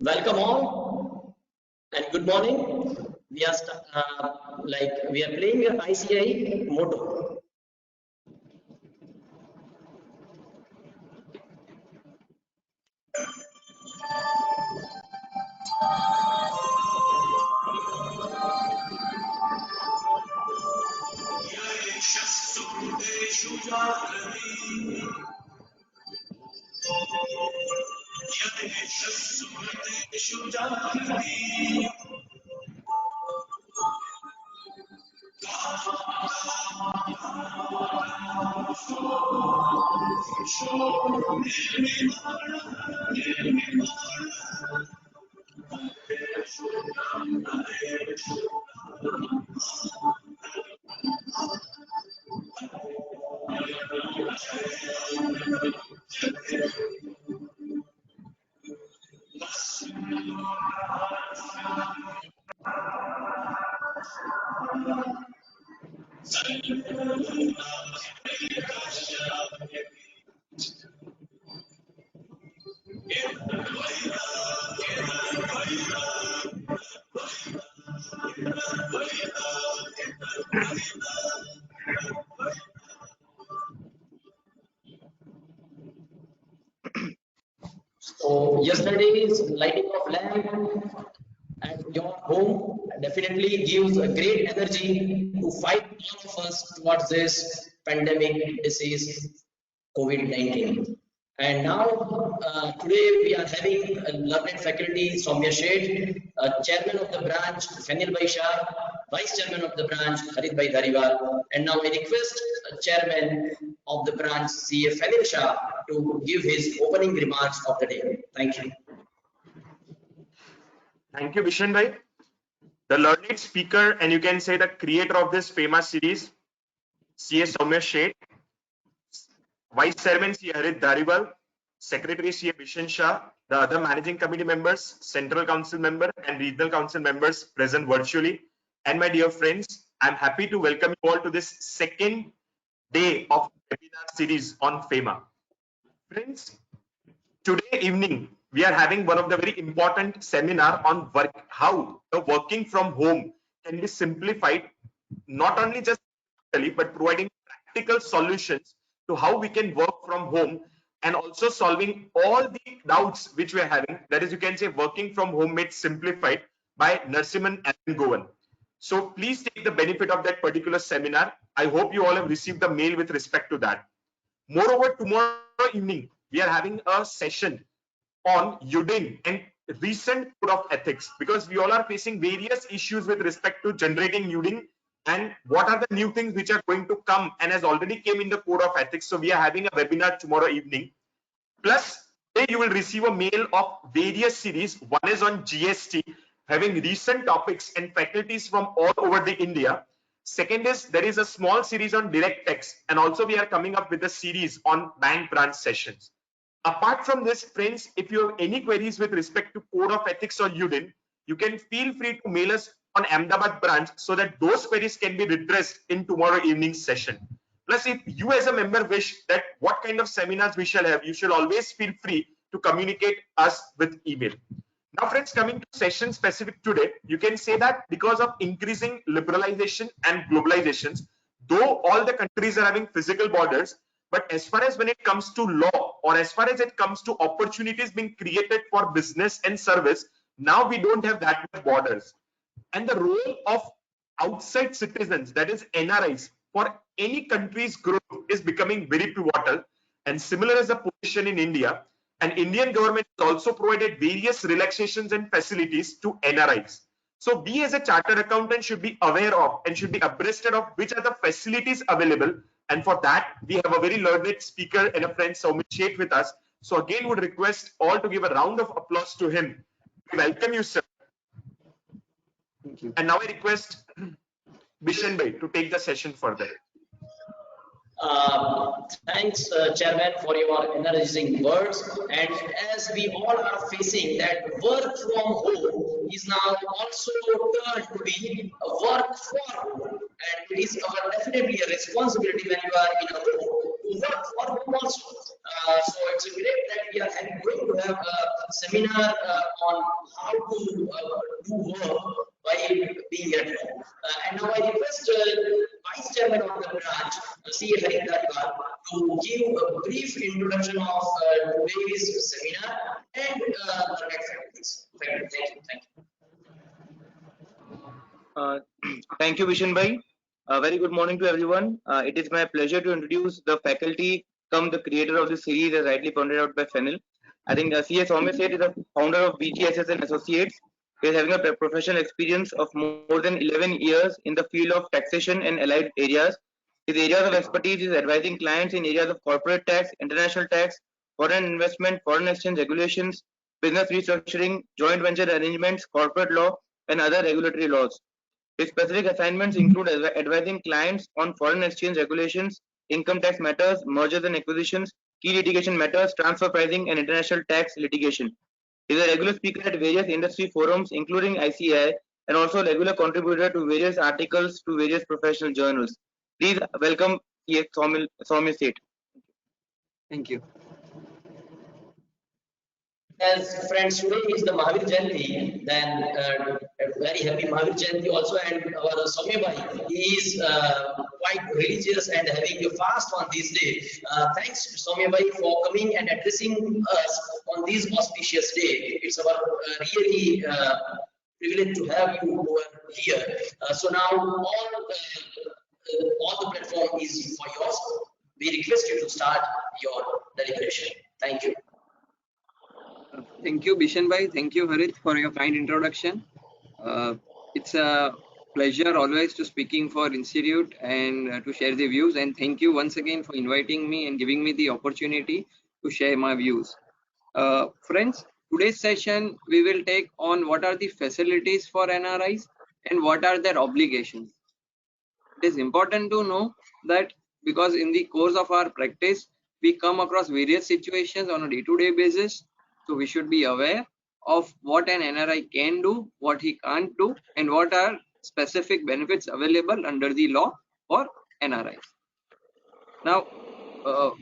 Welcome all and good morning. We are we are playing a ICI motto. So yesterday's lighting of lamp at your home definitely gives a great energy to fight all of us towards this pandemic disease COVID-19. And now, today we are having a learned faculty, Soumya Sheth, chairman of the branch, Fenil Bhai Shah, vice chairman of the branch, Harit Bhai Dhariwal. And now I request chairman of the branch, CA Fenil Shah, to give his opening remarks of the day. Thank you. Thank you, Bishan Bhai. The learned speaker, and you can say the creator of this famous series, CA Soumya Sheth, Vice Chairman CA Harit Dhariwal, Secretary CA Bishan Shah, the other managing committee members, Central Council member, and Regional Council members present virtually, and my dear friends, I'm happy to welcome you all to this second day of webinar series on FEMA. Friends, today evening we are having one of the very important seminar on how the working from home can be simplified, not only just but providing practical solutions to how we can work from home, and also solving all the doubts which we are having. That is, you can say, working from home made simplified by Narasimhan Govan. So please take the benefit of that particular seminar. I hope you all have received the mail with respect to that. Moreover, tomorrow evening we are having a session on UDIN and recent code of ethics, because we all are facing various issues with respect to generating UDIN and what are the new things which are going to come and has already came in the code of ethics. So we are having a webinar tomorrow evening. Plus, today you will receive a mail of various series. One is on GST, having recent topics and faculties from all over the India. Second is there is a small series on direct text, and also we are coming up with a series on bank branch sessions. Apart from this, friends, if you have any queries with respect to code of ethics or UDIN, you can feel free to mail us on Ahmedabad branch so that those queries can be redressed in tomorrow evening's session. Plus, if you as a member wish that what kind of seminars we shall have, you should always feel free to communicate us with email. Now, friends, coming to session specific today, you can say that because of increasing liberalization and globalizations, though all the countries are having physical borders, but as far as when it comes to law, or as far as it comes to opportunities being created for business and service, now we don't have that much borders. And the role of outside citizens, that is NRIs, for any country's growth is becoming very pivotal. And similar as the position in India, and Indian government has also provided various relaxations and facilities to NRIs. So we as a chartered accountant should be aware of and should be abreast of which are the facilities available. And for that, we have a very learned speaker and a friend, Soumya Sheth, with us. So again, would request all to give a round of applause to him. We welcome you, sir. Thank you. And now I request Bishan Bhai to take the session further. Thanks, Chairman, for your energizing words. And as we all are facing that work from home is now also turned to be a work for home. And it is definitely a responsibility when you are in a home to work for home also. So it's great that we are going to have a seminar on how to do work while being at home. And now I request Vice Chairman of the branch, C. Harit Dhariwal, to give a brief introduction of today's seminar and market factors. Thank you. Thank you. Thank you, Vishen Bhai. Very good morning to everyone. It is my pleasure to introduce the faculty come the creator of this series, as rightly pointed out by Fennel. I think C.S. Soumya Seth is the founder of BGSS and Associates. He is having a professional experience of more than 11 years in the field of taxation and allied areas. His areas of expertise is advising clients in areas of corporate tax, international tax, foreign investment, foreign exchange regulations, business restructuring, joint venture arrangements, corporate law, and other regulatory laws. His specific assignments include advising clients on foreign exchange regulations, income tax matters, mergers and acquisitions, key litigation matters, transfer pricing, and international tax litigation. He is a regular speaker at various industry forums, including ICAI, and also a regular contributor to various articles to various professional journals. Please welcome C.S. Soumya Seth. Thank you. As friends, today is the Mahavir Jayanti, then a very happy Mahavir Jayanti also, and our Soumya Bhai is quite religious and having a fast on this day. Thanks Soumya Bhai for coming and addressing us on this auspicious day. It's our really privilege to have you over here. So now all the platform is for yours. We request you to start your deliberation. Thank you. Thank you, Bishan Bhai. Thank you, Harit, for your kind introduction. It's a pleasure always to speaking for Institute and to share the views. And thank you once again for inviting me and giving me the opportunity to share my views. Friends, today's session we will take on what are the facilities for NRIs and what are their obligations. It is important to know that because in the course of our practice, we come across various situations on a day-to-day basis. So we should be aware of what an NRI can do, what he can't do, and what are specific benefits available under the law for NRIs. Now,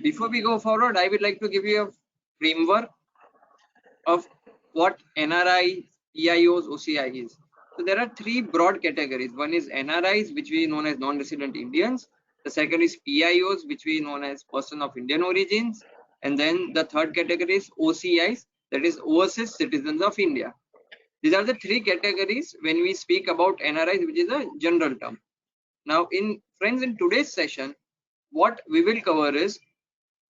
before we go forward, I would like to give you a framework of what NRI, EIOs, OCI is. So there are three broad categories. One is NRIs, which we know as non-resident Indians. The second is PIOs, which we know as person of Indian origins. And then the third category is OCIs, that is overseas citizens of India. These are the three categories when we speak about NRIs, which is a general term. Now, in today's session, what we will cover is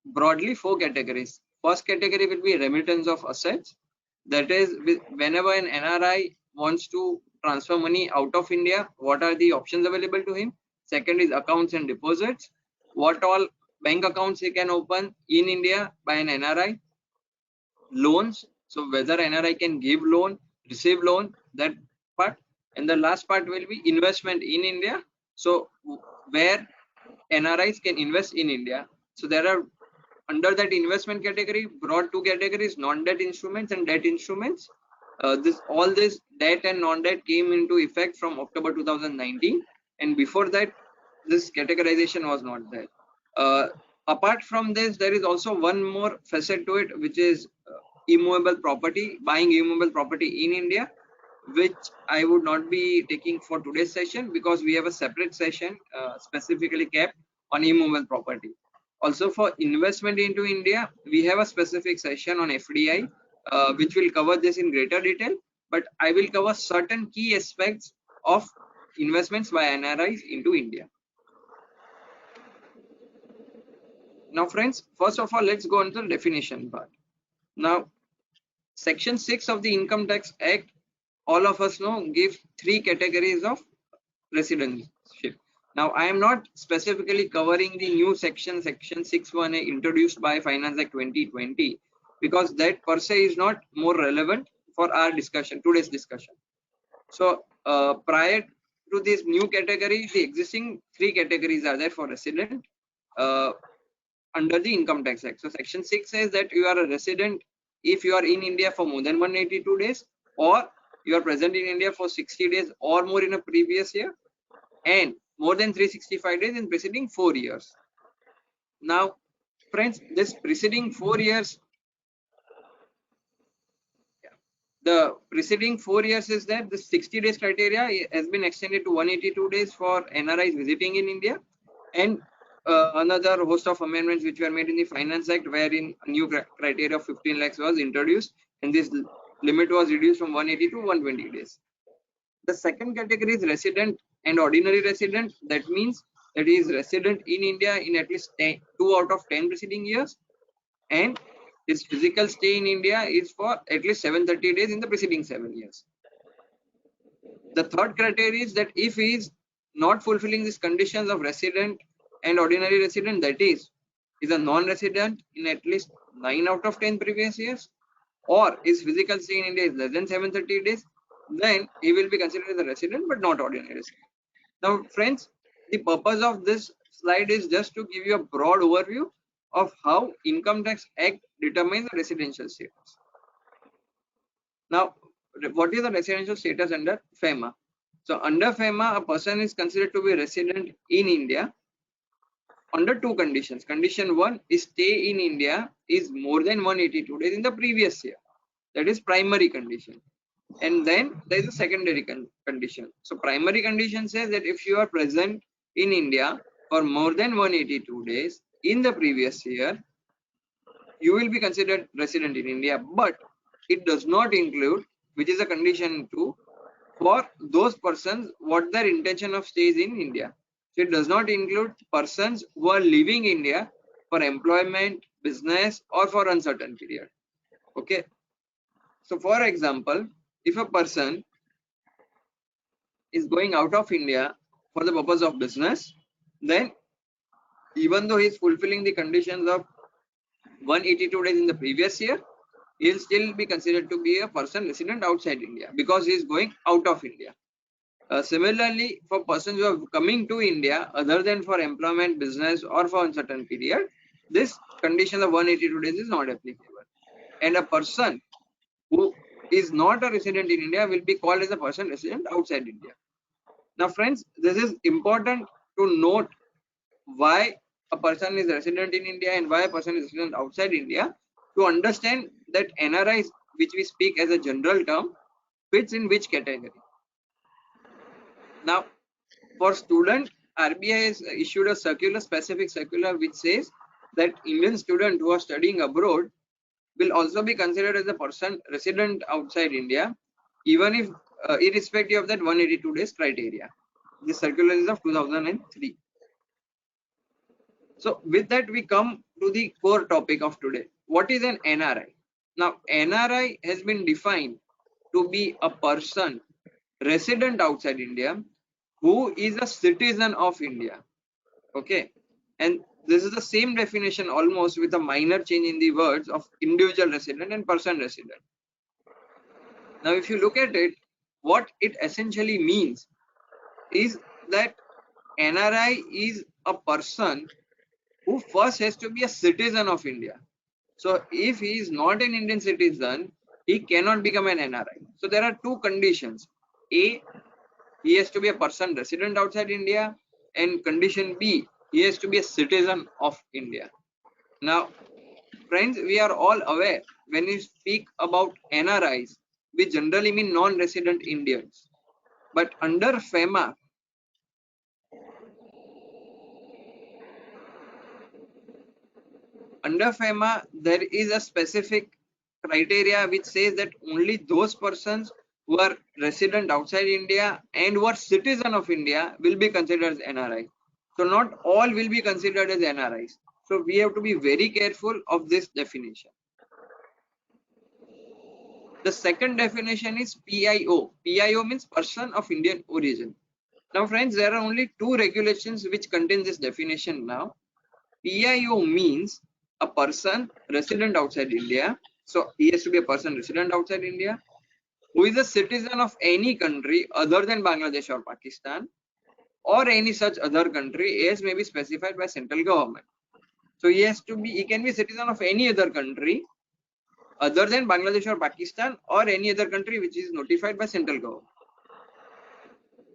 broadly four categories. First category will be remittance of assets. That is, whenever an NRI wants to transfer money out of India, what are the options available to him? Second is accounts and deposits. What all bank accounts he can open in India by an NRI. Loans, so whether NRI can give loan, receive loan, that part. And the last part will be investment in India. So where NRIs can invest in India. So there are under that investment category, broad two categories, non-debt instruments and debt instruments. All this debt and non-debt came into effect from October 2019, and before that this categorization was not there. Apart from this, there is also one more facet to it, which is immovable property, buying immovable property in India, which I would not be taking for today's session because we have a separate session specifically kept on immovable property. Also for investment into India, we have a specific session on FDI, which will cover this in greater detail, but I will cover certain key aspects of investments by NRIs into India. Now friends, first of all, let's go on to the definition part. Now, Section 6 of the Income Tax Act, all of us know, gives three categories of residentship. Now, I am not specifically covering the new section 6(1)(a) introduced by Finance Act 2020 because that per se is not more relevant for our discussion, today's discussion. So, prior to this new category, the existing three categories are there for resident under the Income Tax Act. So, Section 6 says that you are a resident if you are in India for more than 182 days or you are present in India for 60 days or more in a previous year and more than 365 days in preceding 4 years. Now, friends, this preceding 4 years, the preceding 4 years is that the 60 days criteria has been extended to 182 days for NRIs visiting in India, and another host of amendments which were made in the Finance Act, wherein a new criteria of 15 lakhs was introduced, and this limit was reduced from 180 to 120 days. The second category is resident and ordinary resident. That means that he is resident in India in at least 2 out of 10 preceding years, and his physical stay in India is for at least 730 days in the preceding 7 years. The third criteria is that if he is not fulfilling these conditions of resident and ordinary resident, that is a non-resident in at least 9 out of 10 previous years, or his physical stay in India is less than 730 days, then he will be considered as a resident but not ordinary resident. Now, friends, the purpose of this slide is just to give you a broad overview of how Income Tax Act determines the residential status. Now, what is the residential status under FEMA? So, under FEMA, a person is considered to be resident in India under 2 conditions. Condition 1 is stay in India is more than 182 days in the previous year. That is primary condition. And then there is a secondary condition. So primary condition says that if you are present in India for more than 182 days in the previous year, you will be considered resident in India. But it does not include, which is a condition 2, for those persons what their intention of stay is in India. So it does not include persons who are leaving India for employment, business, or for uncertain period. Okay. So for example, if a person is going out of India for the purpose of business, then even though he is fulfilling the conditions of 182 days in the previous year, he will still be considered to be a person resident outside India because he is going out of India. Similarly, for persons who are coming to India other than for employment, business, or for uncertain period, this condition of 182 days is not applicable. And a person who is not a resident in India will be called as a person resident outside India. Now, friends, this is important to note why a person is resident in India and why a person is resident outside India, to understand that NRI, which we speak as a general term, fits in which category. Now, for student, RBI has issued a circular, specific circular, which says that Indian students who are studying abroad will also be considered as a person resident outside India, even if irrespective of that 182 days criteria. This circular is of 2003. So with that, we come to the core topic of today. What is an NRI? Now, NRI has been defined to be a person resident outside India who is a citizen of India. Okay, and this is the same definition almost, with a minor change in the words of individual resident and person resident. Now, if you look at it, what it essentially means is that NRI is a person who first has to be a citizen of India. So if he is not an Indian citizen, he cannot become an NRI. So there are 2 conditions. A, he has to be a person resident outside India, and condition B, he has to be a citizen of India. Now, friends, we are all aware when we speak about NRIs, we generally mean non-resident Indians. But under FEMA, there is a specific criteria which says that only those persons who are resident outside India and who are citizen of India will be considered as NRI. So not all will be considered as NRIs. So we have to be very careful of this definition. The second definition is PIO. PIO means person of Indian origin. Now, friends, there are only 2 regulations which contain this definition now. PIO means a person resident outside India. So he has to be a person resident outside India who is a citizen of any country other than Bangladesh or Pakistan, or any such other country as may be specified by central government. So he can be a citizen of any other country other than Bangladesh or Pakistan, or any other country which is notified by central government.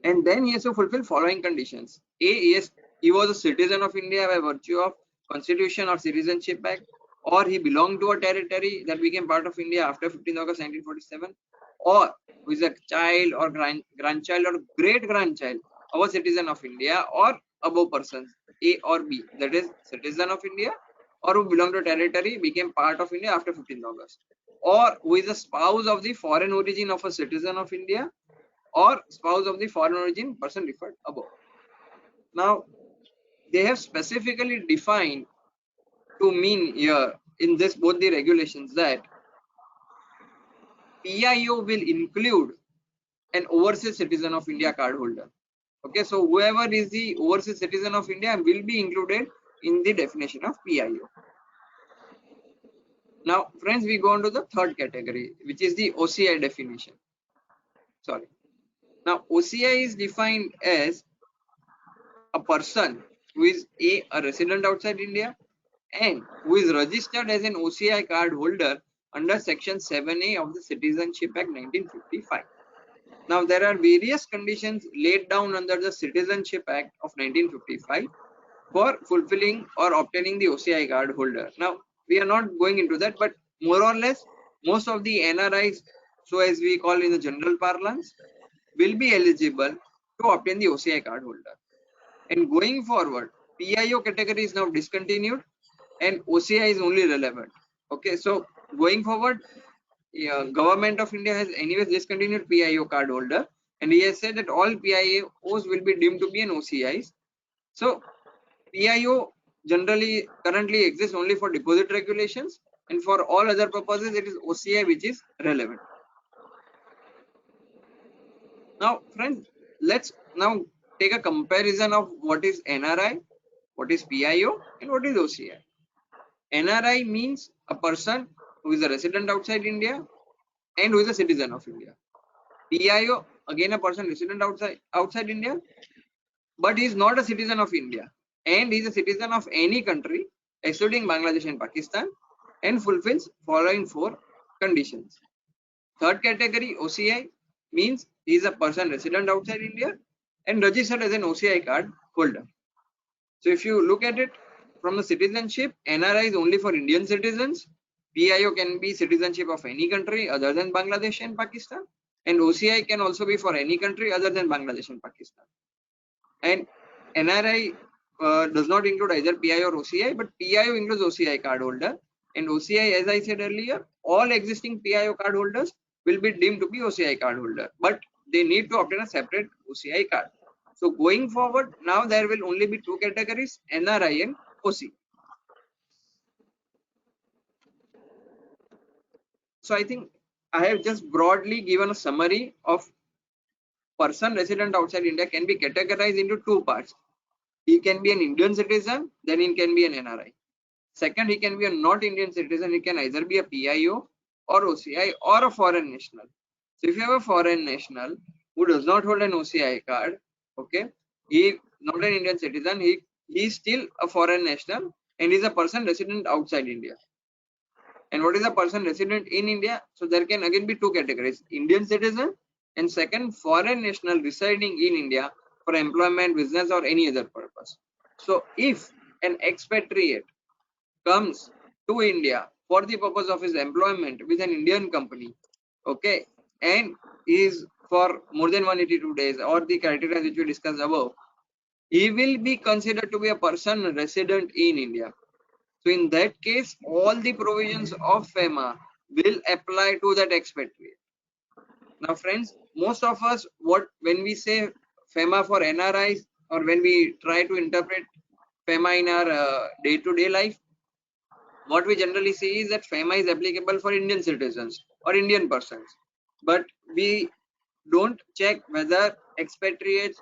And then he has to fulfill following conditions. A, he was a citizen of India by virtue of Constitution or Citizenship Act, or he belonged to a territory that became part of India after 15th August 1947, or who is a child or grandchild or great grandchild of a citizen of India or above persons A or B, that is citizen of India or who belong to territory became part of India after 15th August, or who is a spouse of the foreign origin of a citizen of India or spouse of the foreign origin person referred above. Now, they have specifically defined to mean here in this both the regulations that PIO will include an overseas citizen of India card holder. Okay, so whoever is the overseas citizen of India will be included in the definition of PIO. Now, friends, we go on to the third category, which is the OCI definition. Sorry. Now, OCI is defined as a person who is a resident outside India and who is registered as an OCI card holder under Section 7A of the Citizenship Act 1955. Now, there are various conditions laid down under the Citizenship Act of 1955 for fulfilling or obtaining the OCI card holder. Now, we are not going into that, but more or less, most of the NRIs, so as we call in the general parlance, will be eligible to obtain the OCI card holder. And going forward, PIO category is now discontinued and OCI is only relevant. Okay, so going forward, Government of India has anyways discontinued PIO card holder, and he has said that all PIOs will be deemed to be an OCIs. So PIO generally currently exists only for deposit regulations, and for all other purposes it is OCI which is relevant. Now, friends, let's now take a comparison of what is NRI, what is PIO, and what is OCI. NRI means a person who is a resident outside India and who is a citizen of India. PIO, again a person resident outside India, but he is not a citizen of India and he is a citizen of any country excluding Bangladesh and Pakistan and fulfills following 4 conditions. Third category, OCI, means he is a person resident outside India and registered as an OCI card holder. So if you look at it from the citizenship, NRI is only for Indian citizens. PIO can be citizenship of any country other than Bangladesh and Pakistan, and OCI can also be for any country other than Bangladesh and Pakistan. And NRI does not include either PIO or OCI, but PIO includes OCI card holder, and OCI, as I said earlier, all existing PIO card holders will be deemed to be OCI card holder, but they need to obtain a separate OCI card. So going forward, now there will only be 2 categories, NRI and OCI. So I think I have just broadly given a summary of person resident outside India can be categorized into 2 parts. He can be an Indian citizen, then he can be an NRI. Second, he can be a not Indian citizen, he can either be a PIO or OCI or a foreign national. So if you have a foreign national who does not hold an OCI card, okay, he is not an Indian citizen, he is still a foreign national and is a person resident outside India. And what is a person resident in India? So there can again be 2 categories, Indian citizen and second, foreign national residing in India for employment, business or any other purpose. So if an expatriate comes to India for the purpose of his employment with an Indian company, okay, and is for more than 182 days or the criteria which we discussed above, he will be considered to be a person resident in India. So in that case, all the provisions of FEMA will apply to that expatriate. Now, friends, most of us, when we say FEMA for NRIs or when we try to interpret FEMA in our day-to-day life, what we generally see is that FEMA is applicable for Indian citizens or Indian persons, but we don't check whether expatriates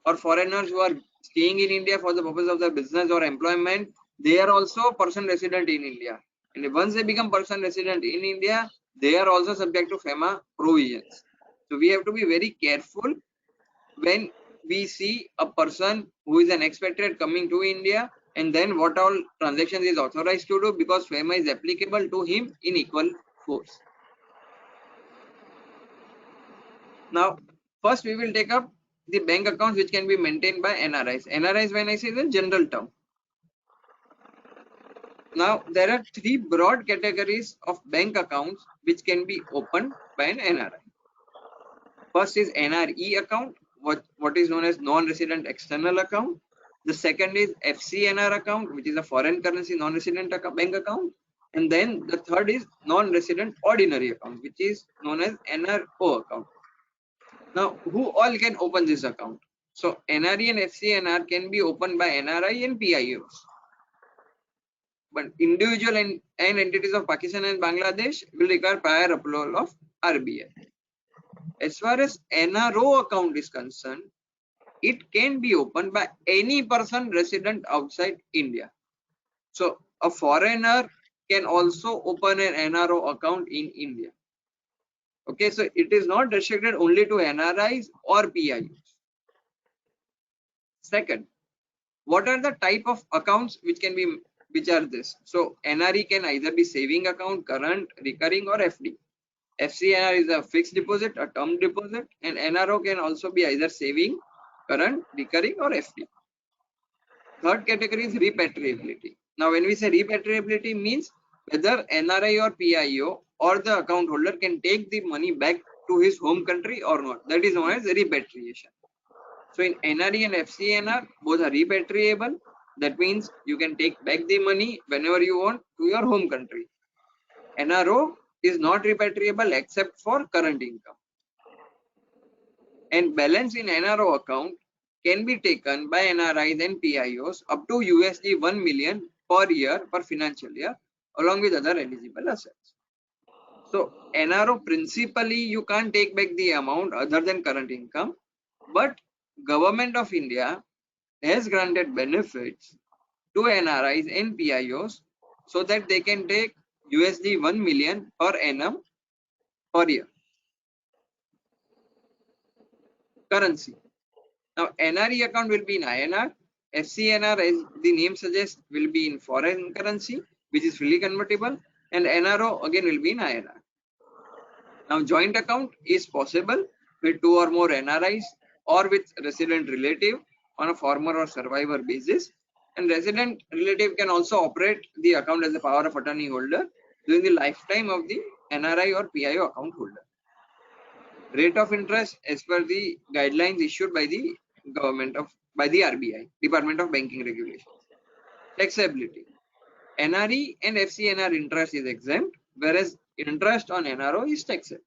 or foreigners who are staying in India for the purpose of their business or employment, they are also person resident in India. And once they become person resident in India, they are also subject to FEMA provisions. So we have to be very careful when we see a person who is an expatriate coming to India and then what all transactions is authorized to do, because FEMA is applicable to him in equal force. Now, first we will take up the bank accounts which can be maintained by NRIs. NRIs, when I say the general term. Now, there are three broad categories of bank accounts which can be opened by an NRI. First is NRE account, what is known as non-resident external account. The second is FCNR account, which is a foreign currency non-resident bank account. And then the third is non-resident ordinary account, which is known as NRO account. Now, who all can open this account? So, NRE and FCNR can be opened by NRI and PIOs. But individual and entities of Pakistan and Bangladesh will require prior approval of RBI. As far as NRO account is concerned, it can be opened by any person resident outside India. So a foreigner can also open an NRO account in India. Okay, so it is not restricted only to NRIs or PIOs. Second, what are the type of accounts which are this? So NRE can either be saving account, current, recurring, or FD. FCNR is a fixed deposit, a term deposit, and NRO can also be either saving, current, recurring, or FD. Third category is repatriability. Now, when we say repatriability, means whether NRI or PIO or the account holder can take the money back to his home country or not. That is known as repatriation. So in NRE and FCNR, both are repatriable. That means you can take back the money whenever you want to your home country. NRO is not repatriable except for current income. And balance in NRO account can be taken by NRIs and PIOs up to USD 1 million per year per financial year, along with other eligible assets. So NRO principally you can't take back the amount other than current income, but Government of India has granted benefits to NRIs and PIOs so that they can take USD 1 million per annum per year. Currency. Now NRE account will be in INR. FCNR, as the name suggests, will be in foreign currency, which is freely convertible, and NRO again will be in INR. Now joint account is possible with two or more NRIs or with resident relative on a former or survivor basis, and resident relative can also operate the account as a power of attorney holder during the lifetime of the NRI or PIO account holder. Rate of interest as per the guidelines issued by the RBI, Department of Banking Regulations. Taxability. NRE and FCNR interest is exempt, whereas interest on NRO is taxable.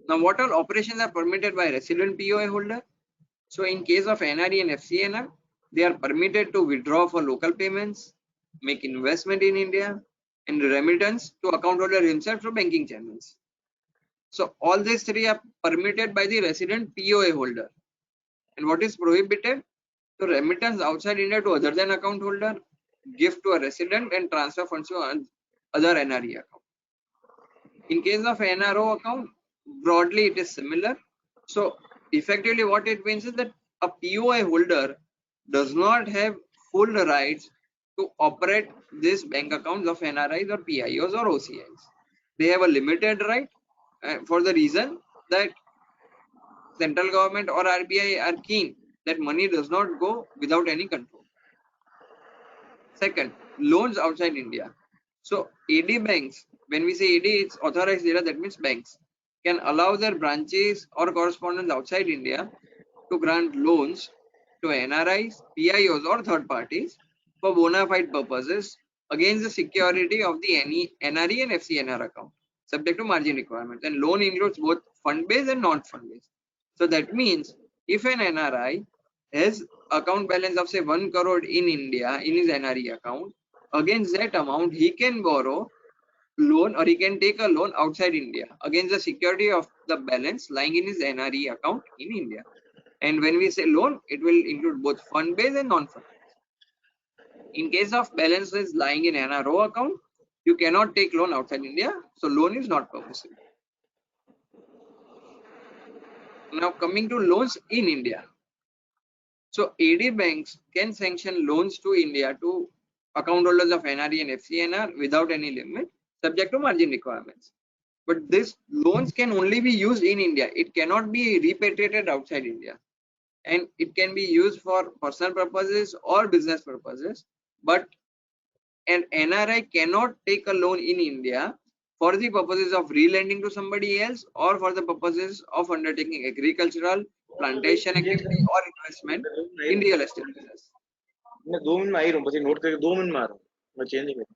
Now, what all operations are permitted by resident POA holder? So, in case of NRE and FCNR, they are permitted to withdraw for local payments, make investment in India, and remittance to account holder himself through banking channels. So, all these three are permitted by the resident POA holder. And what is prohibited? So, remittance outside India to other than account holder, gift to a resident, and transfer funds to other NRE account. In case of NRO account, broadly it is similar. So effectively what it means is that a POA holder does not have full rights to operate these bank accounts of NRIs or PIOs or OCIs. They have a limited right for the reason that central government or RBI are keen that money does not go without any control. Second, loans outside India. So AD banks, when we say AD, it's authorized dealer, that means banks can allow their branches or correspondents outside India to grant loans to NRIs, PIOs or third parties for bona fide purposes against the security of the NRE and FCNR account, subject to margin requirements. And loan includes both fund-based and non-fund-based. So that means if an NRI has account balance of say 1 crore in India in his NRE account, against that amount he can borrow loan or he can take a loan outside India against the security of the balance lying in his NRE account in India. And when we say loan, it will include both fund-based and non-fund-based. In case of balances lying in NRO account, you cannot take loan outside India, so loan is not permissible. Now coming to loans in India. So AD banks can sanction loans to India to account holders of NRE and FCNR without any limit, subject to margin requirements. But these loans can only be used in India. It cannot be repatriated outside India. and it can be used for personal purposes or business purposes. But an NRI cannot take a loan in India for the purposes of relending to somebody else or for the purposes of undertaking agricultural, plantation activity or investment in real estate business. मैं 2 minute में आई रहूं बस note करके 2 minute में आ रहा हूं मैं change नहीं करूं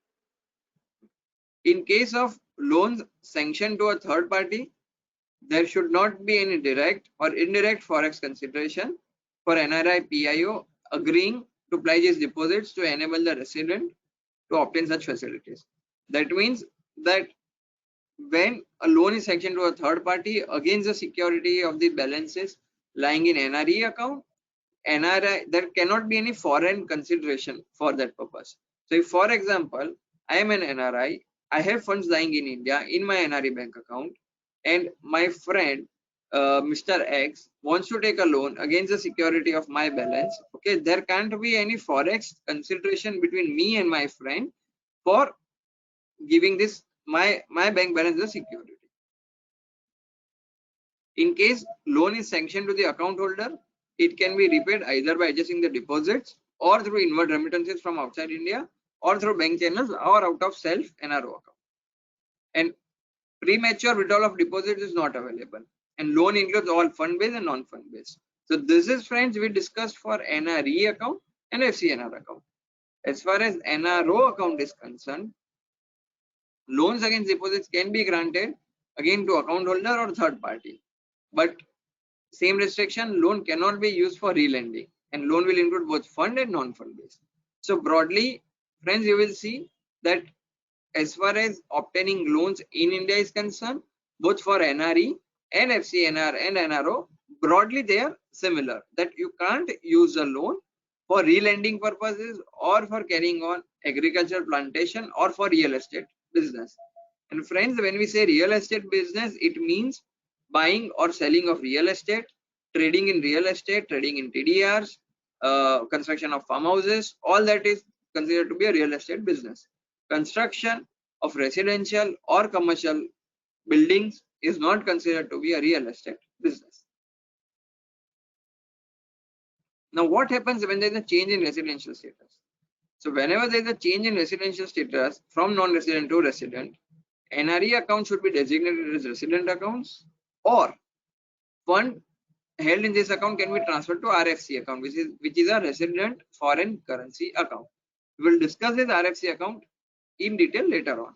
In case of loans sanctioned to a third party, there should not be any direct or indirect forex consideration for NRI PIO agreeing to pledge his deposits to enable the resident to obtain such facilities. That means that when a loan is sanctioned to a third party against the security of the balances lying in NRE account, NRI, there cannot be any foreign consideration for that purpose. So if, for example, I am an NRI, I have funds lying in India in my NRE bank account, and my friend Mr. X wants to take a loan against the security of my balance. Okay, there can't be any forex consideration between me and my friend for giving this my bank balance as security. In case loan is sanctioned to the account holder, it can be repaid either by adjusting the deposits or through inward remittances from outside India or through bank channels or out of self NRO account. And premature withdrawal of deposits is not available. And loan includes all fund-based and non-fund based. So this is, friends, we discussed for NRE account and FCNR account. As far as NRO account is concerned, loans against deposits can be granted again to account holder or third party. But same restriction, loan cannot be used for relending, and loan will include both fund and non-fund based. So broadly, friends, you will see that as far as obtaining loans in India is concerned, both for NRE and FCNR and NRO, broadly they are similar, that you can't use a loan for relending purposes or for carrying on agricultural plantation or for real estate business. And friends, when we say real estate business, it means buying or selling of real estate, trading in real estate, trading in TDRs, construction of farmhouses, all that is considered to be a real estate business. Construction of residential or commercial buildings is not considered to be a real estate business. Now, what happens when there is a change in residential status? So whenever there is a change in residential status from non-resident to resident, NRE account should be designated as resident accounts, or fund held in this account can be transferred to RFC account, which is a resident foreign currency account. We will discuss this RFC account in detail later on.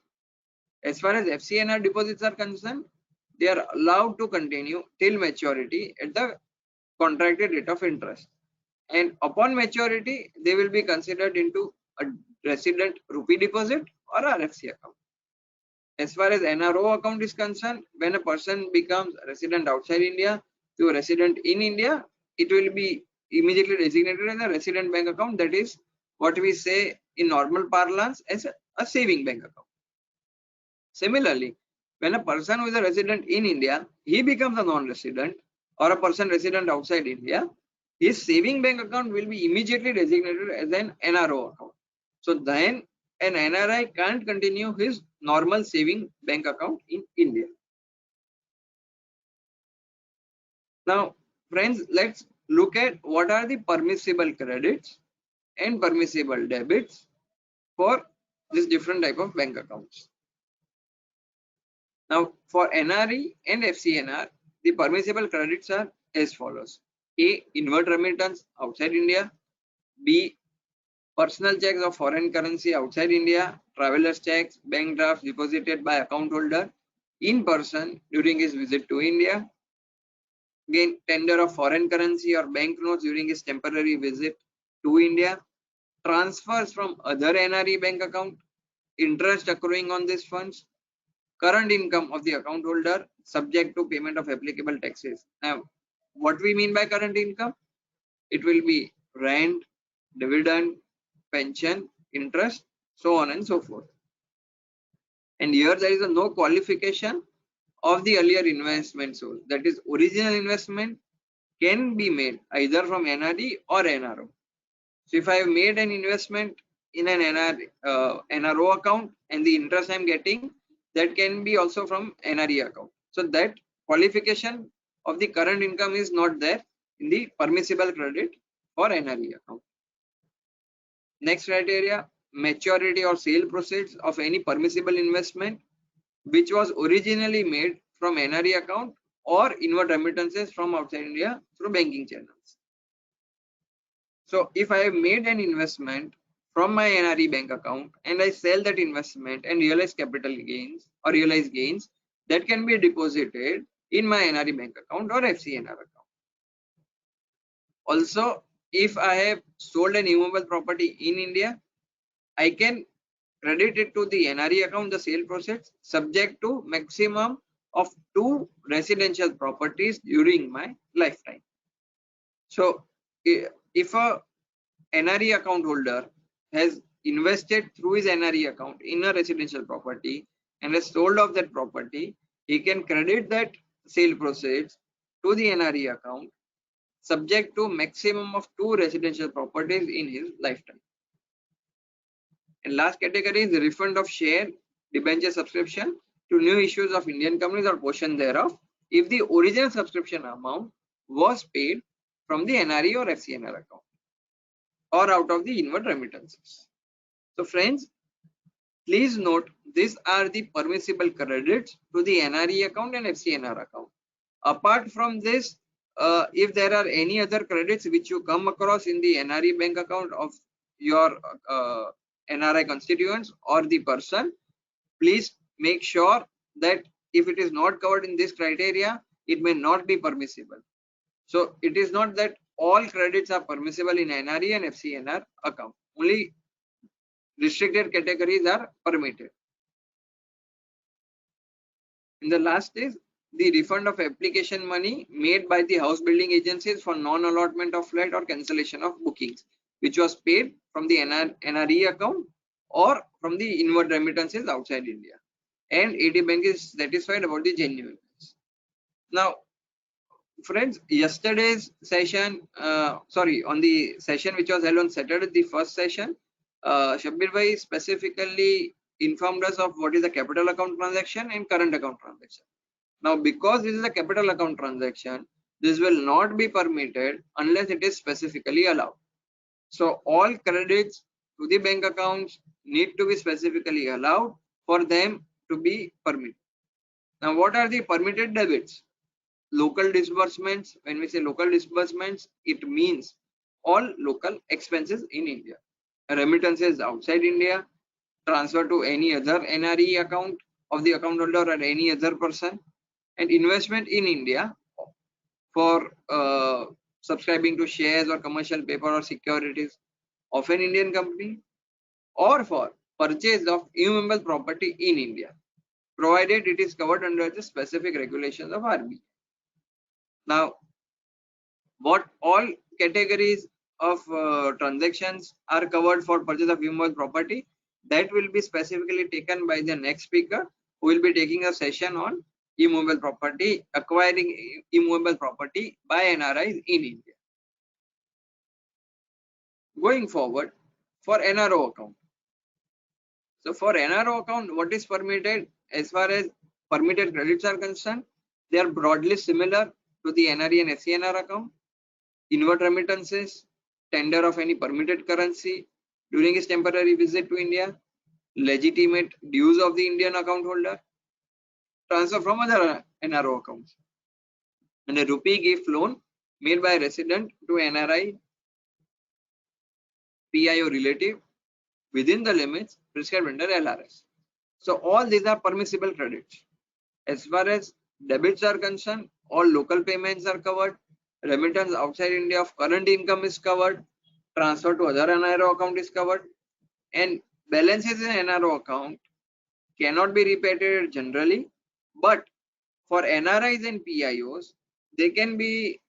As far as FCNR deposits are concerned, they are allowed to continue till maturity at the contracted rate of interest, and upon maturity they will be considered into a resident rupee deposit or RFC account. As far as NRO account is concerned, when a person becomes a resident outside India to a resident in India, it will be immediately designated as a resident bank account. That is what we say in normal parlance as a saving bank account. Similarly, when a person who is a resident in India, he becomes a non-resident or a person resident outside India, his saving bank account will be immediately designated as an NRO account. So then an NRI can't continue his normal saving bank account in India. Now, friends, let's look at what are the permissible credits and permissible debits for this different type of bank accounts. Now, for NRE and FCNR, the permissible credits are as follows: A, inward remittance outside India; B, personal checks of foreign currency outside India, traveler's checks, bank drafts deposited by account holder in person during his visit to India; again, tender of foreign currency or bank notes during his temporary visit to India; transfers from other NRE bank account, interest accruing on these funds; current income of the account holder subject to payment of applicable taxes. Now, what we mean by current income? It will be rent, dividend, pension, interest, so on and so forth. And here there is a no qualification of the earlier investment source. That is, original investment can be made either from NRE or NRO. So if I have made an investment in an NRO account and the interest I am getting, that can be also from NRE account. So that qualification of the current income is not there. in the permissible credit for NRE account. Next criteria, maturity or sale proceeds of any permissible investment which was originally made from NRE account or inward remittances from outside India through banking channels. So if I have made an investment from my NRE bank account and I sell that investment and realize capital gains or realize gains, that can be deposited in my NRE bank account or FCNR account. Also, if I have sold an immovable property in India, I can credit it to the NRE account, the sale proceeds, subject to maximum of 2 residential properties during my lifetime. So if a NRE account holder has invested through his NRE account in a residential property and has sold off that property, he can credit that sale proceeds to the NRE account subject to maximum of 2 residential properties in his lifetime. And last category is the refund of share debenture subscription to new issues of Indian companies or portion thereof if the original subscription amount was paid from the NRE or FCNR account or out of the inward remittances. So friends, please note these are the permissible credits to the NRE account and FCNR account. Apart from this, if there are any other credits which you come across in the NRE bank account of your NRI constituents or the person, please make sure that if it is not covered in this criteria, it may not be permissible. So it is not that all credits are permissible in NRE and FCNR account. Only restricted categories are permitted. And the last is the refund of application money made by the house building agencies for non-allotment of flat or cancellation of bookings, which was paid from the NRE account or from the inward remittances outside India. And AD Bank is satisfied about the genuineness. Now, friends, yesterday's session, on the session which was held on Saturday, the first session, Shabbir Bhai specifically informed us of what is the capital account transaction and current account transaction. Now, because this is a capital account transaction, this will not be permitted unless it is specifically allowed. So all credits to the bank accounts need to be specifically allowed for them to be permitted. Now, what are the permitted debits? Local disbursements. When we say local disbursements, it means all local expenses in India. Remittances outside India, transfer to any other NRE account of the account holder or any other person, and investment in India for subscribing to shares or commercial paper or securities of an Indian company, or for purchase of immovable property in India, provided it is covered under the specific regulations of RBI. Now, what all categories of transactions are covered for purchase of immovable property, that will be specifically taken by the next speaker, who will be taking a session on immovable property, acquiring immovable property by NRIs in India. Going forward, for NRO account. So for NRO account, what is permitted as far as permitted credits are concerned? They are broadly similar to the NRE and FCNR account. Inward remittances, tender of any permitted currency during his temporary visit to India, legitimate dues of the Indian account holder, transfer from other NRO accounts, and a rupee gift loan made by a resident to NRI, PIO relative within the limits prescribed under LRS. So all these are permissible credits. As far as debits are concerned, all local payments are covered. Remittance outside India of current income is covered. Transfer to other NRO account is covered. And balances in NRO account cannot be repatriated generally, but for NRIs and PIOs, they can be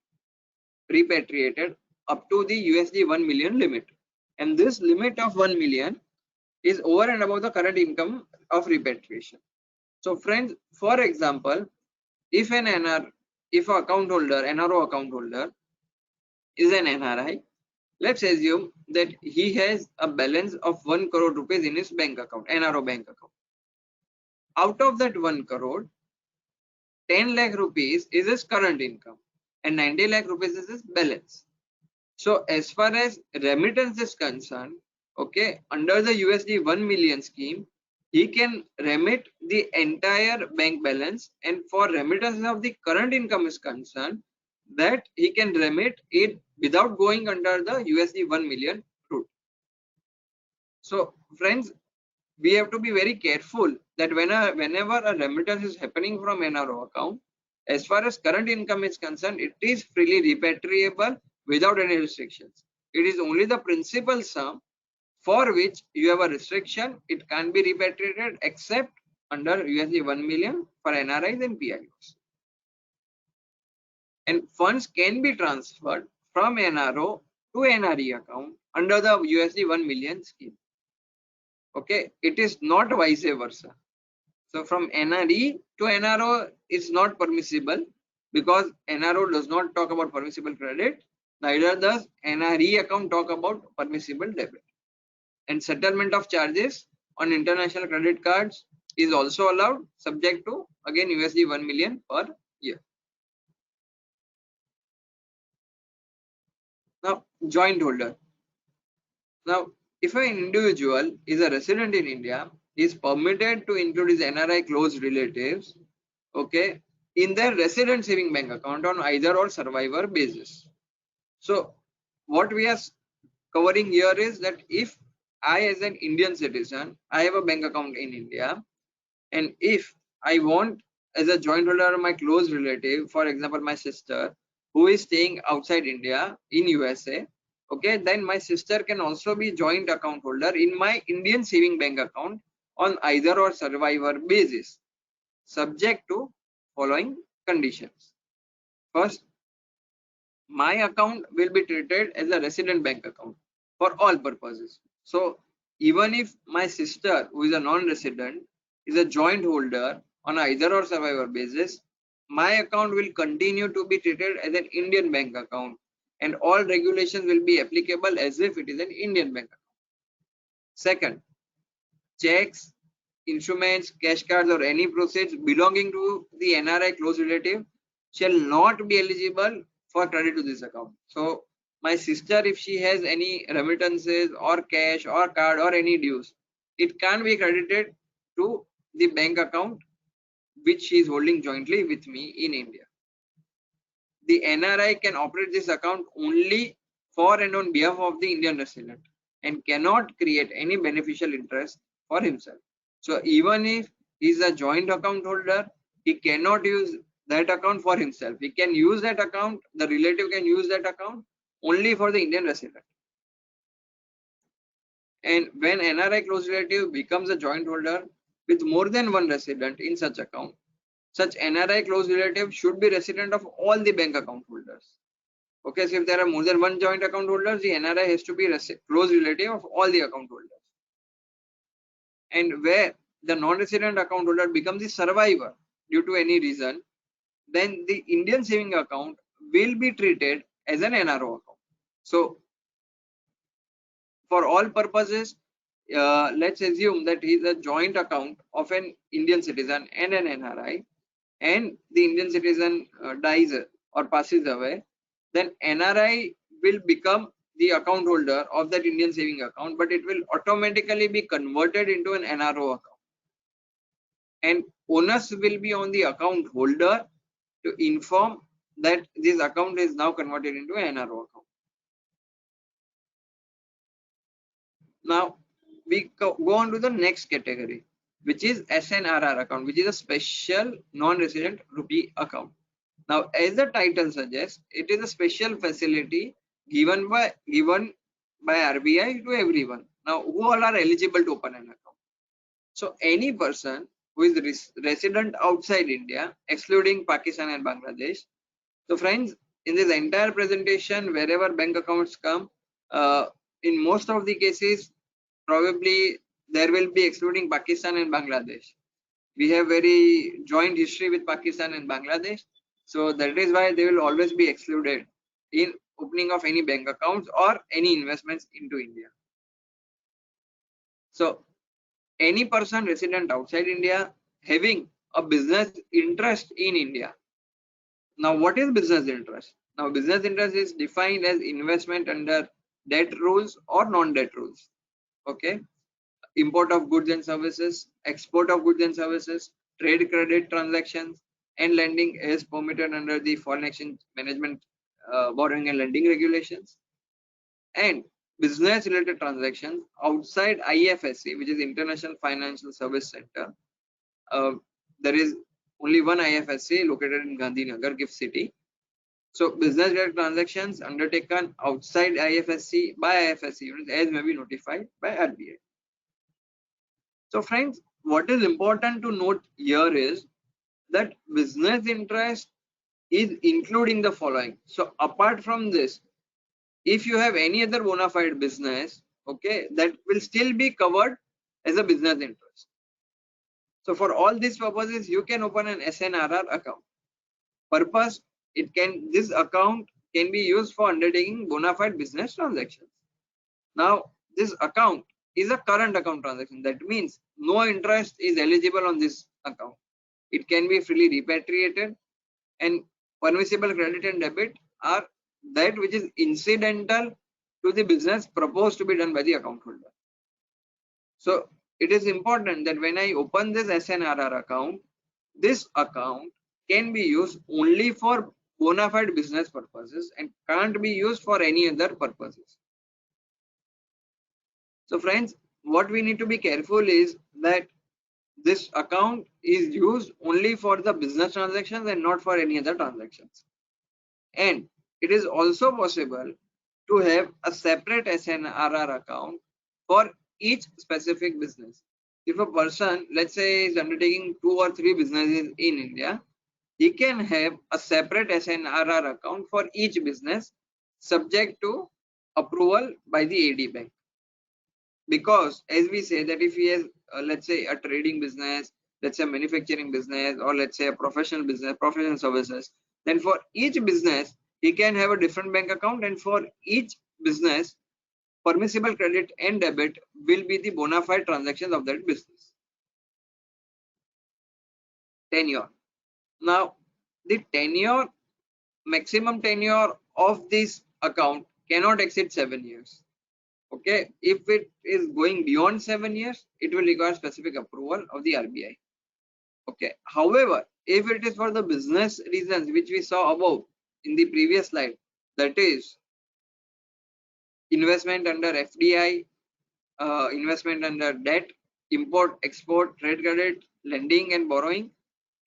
repatriated up to the USD 1 million limit. And this limit of 1 million is over and above the current income of repatriation. So friends, for example, if an account holder, NRO account holder is an NRI, let's assume that he has a balance of 1 crore rupees in his bank account, NRO bank account. Out of that 1 crore, 10 lakh rupees is his current income, and 90 lakh rupees is his balance. So as far as remittance is concerned, okay, under the USD 1 million scheme, he can remit the entire bank balance, and for remittance of the current income is concerned, that he can remit it without going under the USD 1 million route. So friends, we have to be very careful that whenever a remittance is happening from NRO account, as far as current income is concerned, it is freely repatriable without any restrictions. It is only the principal sum for which you have a restriction. It can't be repatriated except under USD 1 million for NRIs and PIOs. And funds can be transferred from NRO to NRE account under the USD 1 million scheme. Okay, it is not vice versa. So from NRE to NRO is not permissible, because NRO does not talk about permissible credit, neither does NRE account talk about permissible debit. And settlement of charges on international credit cards is also allowed, subject to again USD 1 million per year. Now, joint holder. Now, if an individual is a resident in India, he is permitted to include his NRI close relatives, okay, in their resident saving bank account on either or survivor basis. So what we are covering here is that if I, as an Indian citizen, I have a bank account in India, and if I want as a joint holder my close relative, for example my sister, who is staying outside India in USA, okay, then my sister can also be joint account holder in my Indian saving bank account on either or survivor basis, subject to following conditions. First, my account will be treated as a resident bank account for all purposes. So even if my sister, who is a non-resident, is a joint holder on either or survivor basis, my account will continue to be treated as an Indian bank account, and all regulations will be applicable as if it is an Indian bank account. Second, checks, instruments, cash cards, or any proceeds belonging to the NRI close relative shall not be eligible for credit to this account. So my sister, if she has any remittances or cash or card or any dues, it can't be credited to the bank account which she is holding jointly with me in India. The NRI can operate this account only for and on behalf of the Indian resident and cannot create any beneficial interest for himself. So even if he is a joint account holder, he cannot use that account for himself. He can use that account, the relative can use that account only for the Indian resident. And when NRI close relative becomes a joint holder with more than one resident in such account, such NRI close relative should be resident of all the bank account holders. Okay, so if there are more than one joint account holders, the NRI has to be close relative of all the account holders. And where the non-resident account holder becomes the survivor due to any reason, then the Indian saving account will be treated as an NRO account. So for all purposes, let's assume that he is a joint account of an Indian citizen and an NRI, and the Indian citizen dies or passes away, then NRI will become the account holder of that Indian saving account, but it will automatically be converted into an NRO account. And onus will be on the account holder to inform that this account is now converted into an NRO account. Now we go on to the next category, which is SNRR account, which is a special non-resident rupee account. Now, as the title suggests, it is a special facility given by RBI to everyone. Now, who all are eligible to open an account? So, any person who is resident outside India, excluding Pakistan and Bangladesh. So, friends, in this entire presentation, wherever bank accounts come, in most of the cases, probably there will be excluding Pakistan and Bangladesh. We have very joint history with Pakistan and Bangladesh. So that is why they will always be excluded in opening of any bank accounts or any investments into India. So any person resident outside India having a business interest in India, Now, what is business interest? Now, business interest is defined as investment under debt rules or non-debt rules. Okay, import of goods and services, export of goods and services, trade credit transactions, and lending as permitted under the foreign exchange management, borrowing and lending regulations, and business related transactions outside IFSC, which is International Financial Service Center. There is only one IFSC located in Gandhinagar, GIFT City. So business related transactions undertaken outside IFSC by IFSC units as may be notified by RBI. So friends, what is important to note here is that business interest is including the following. So apart from this, if you have any other bona fide business, okay, that will still be covered as a business interest. So for all these purposes, you can open an SNRR account. Purpose, this account can be used for undertaking bona fide business transactions. Now, this account is a current account transaction. That means no interest is eligible on this account. It can be freely repatriated, and permissible credit and debit are that which is incidental to the business proposed to be done by the account holder. So it is important that when I open this SNRR account, this account can be used only for bona fide business purposes and can't be used for any other purposes. So friends, what we need to be careful is that this account is used only for the business transactions and not for any other transactions. And it is also possible to have a separate SNRR account for each specific business. If a person, let's say, is undertaking 2 or 3 businesses in India, he can have a separate SNRR account for each business subject to approval by the AD bank. Because as we say that if he has, let's say, a trading business, let's say a manufacturing business, or let's say a professional business, professional services, then for each business, he can have a different bank account, and for each business, permissible credit and debit will be the bona fide transactions of that business. Tenure. Now, the tenure, maximum tenure of this account cannot exceed 7 years. Okay, if it is going beyond 7 years, it will require specific approval of the RBI. Okay, however, if it is for the business reasons which we saw above in the previous slide, that is investment under FDI, investment under debt, import, export, trade credit, lending and borrowing,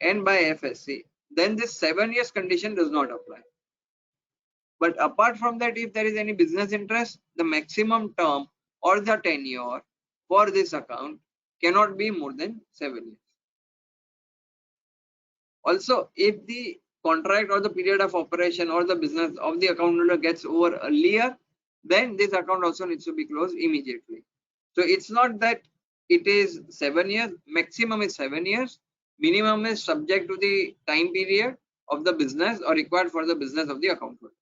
and by FSC, then this 7 years condition does not apply. But apart from that, if there is any business interest, the maximum term or the tenure for this account cannot be more than 7 years. Also, if the contract or the period of operation or the business of the account holder gets over earlier, then this account also needs to be closed immediately. So it's not that it is 7 years, maximum is 7 years, minimum is subject to the time period of the business or required for the business of the account holder.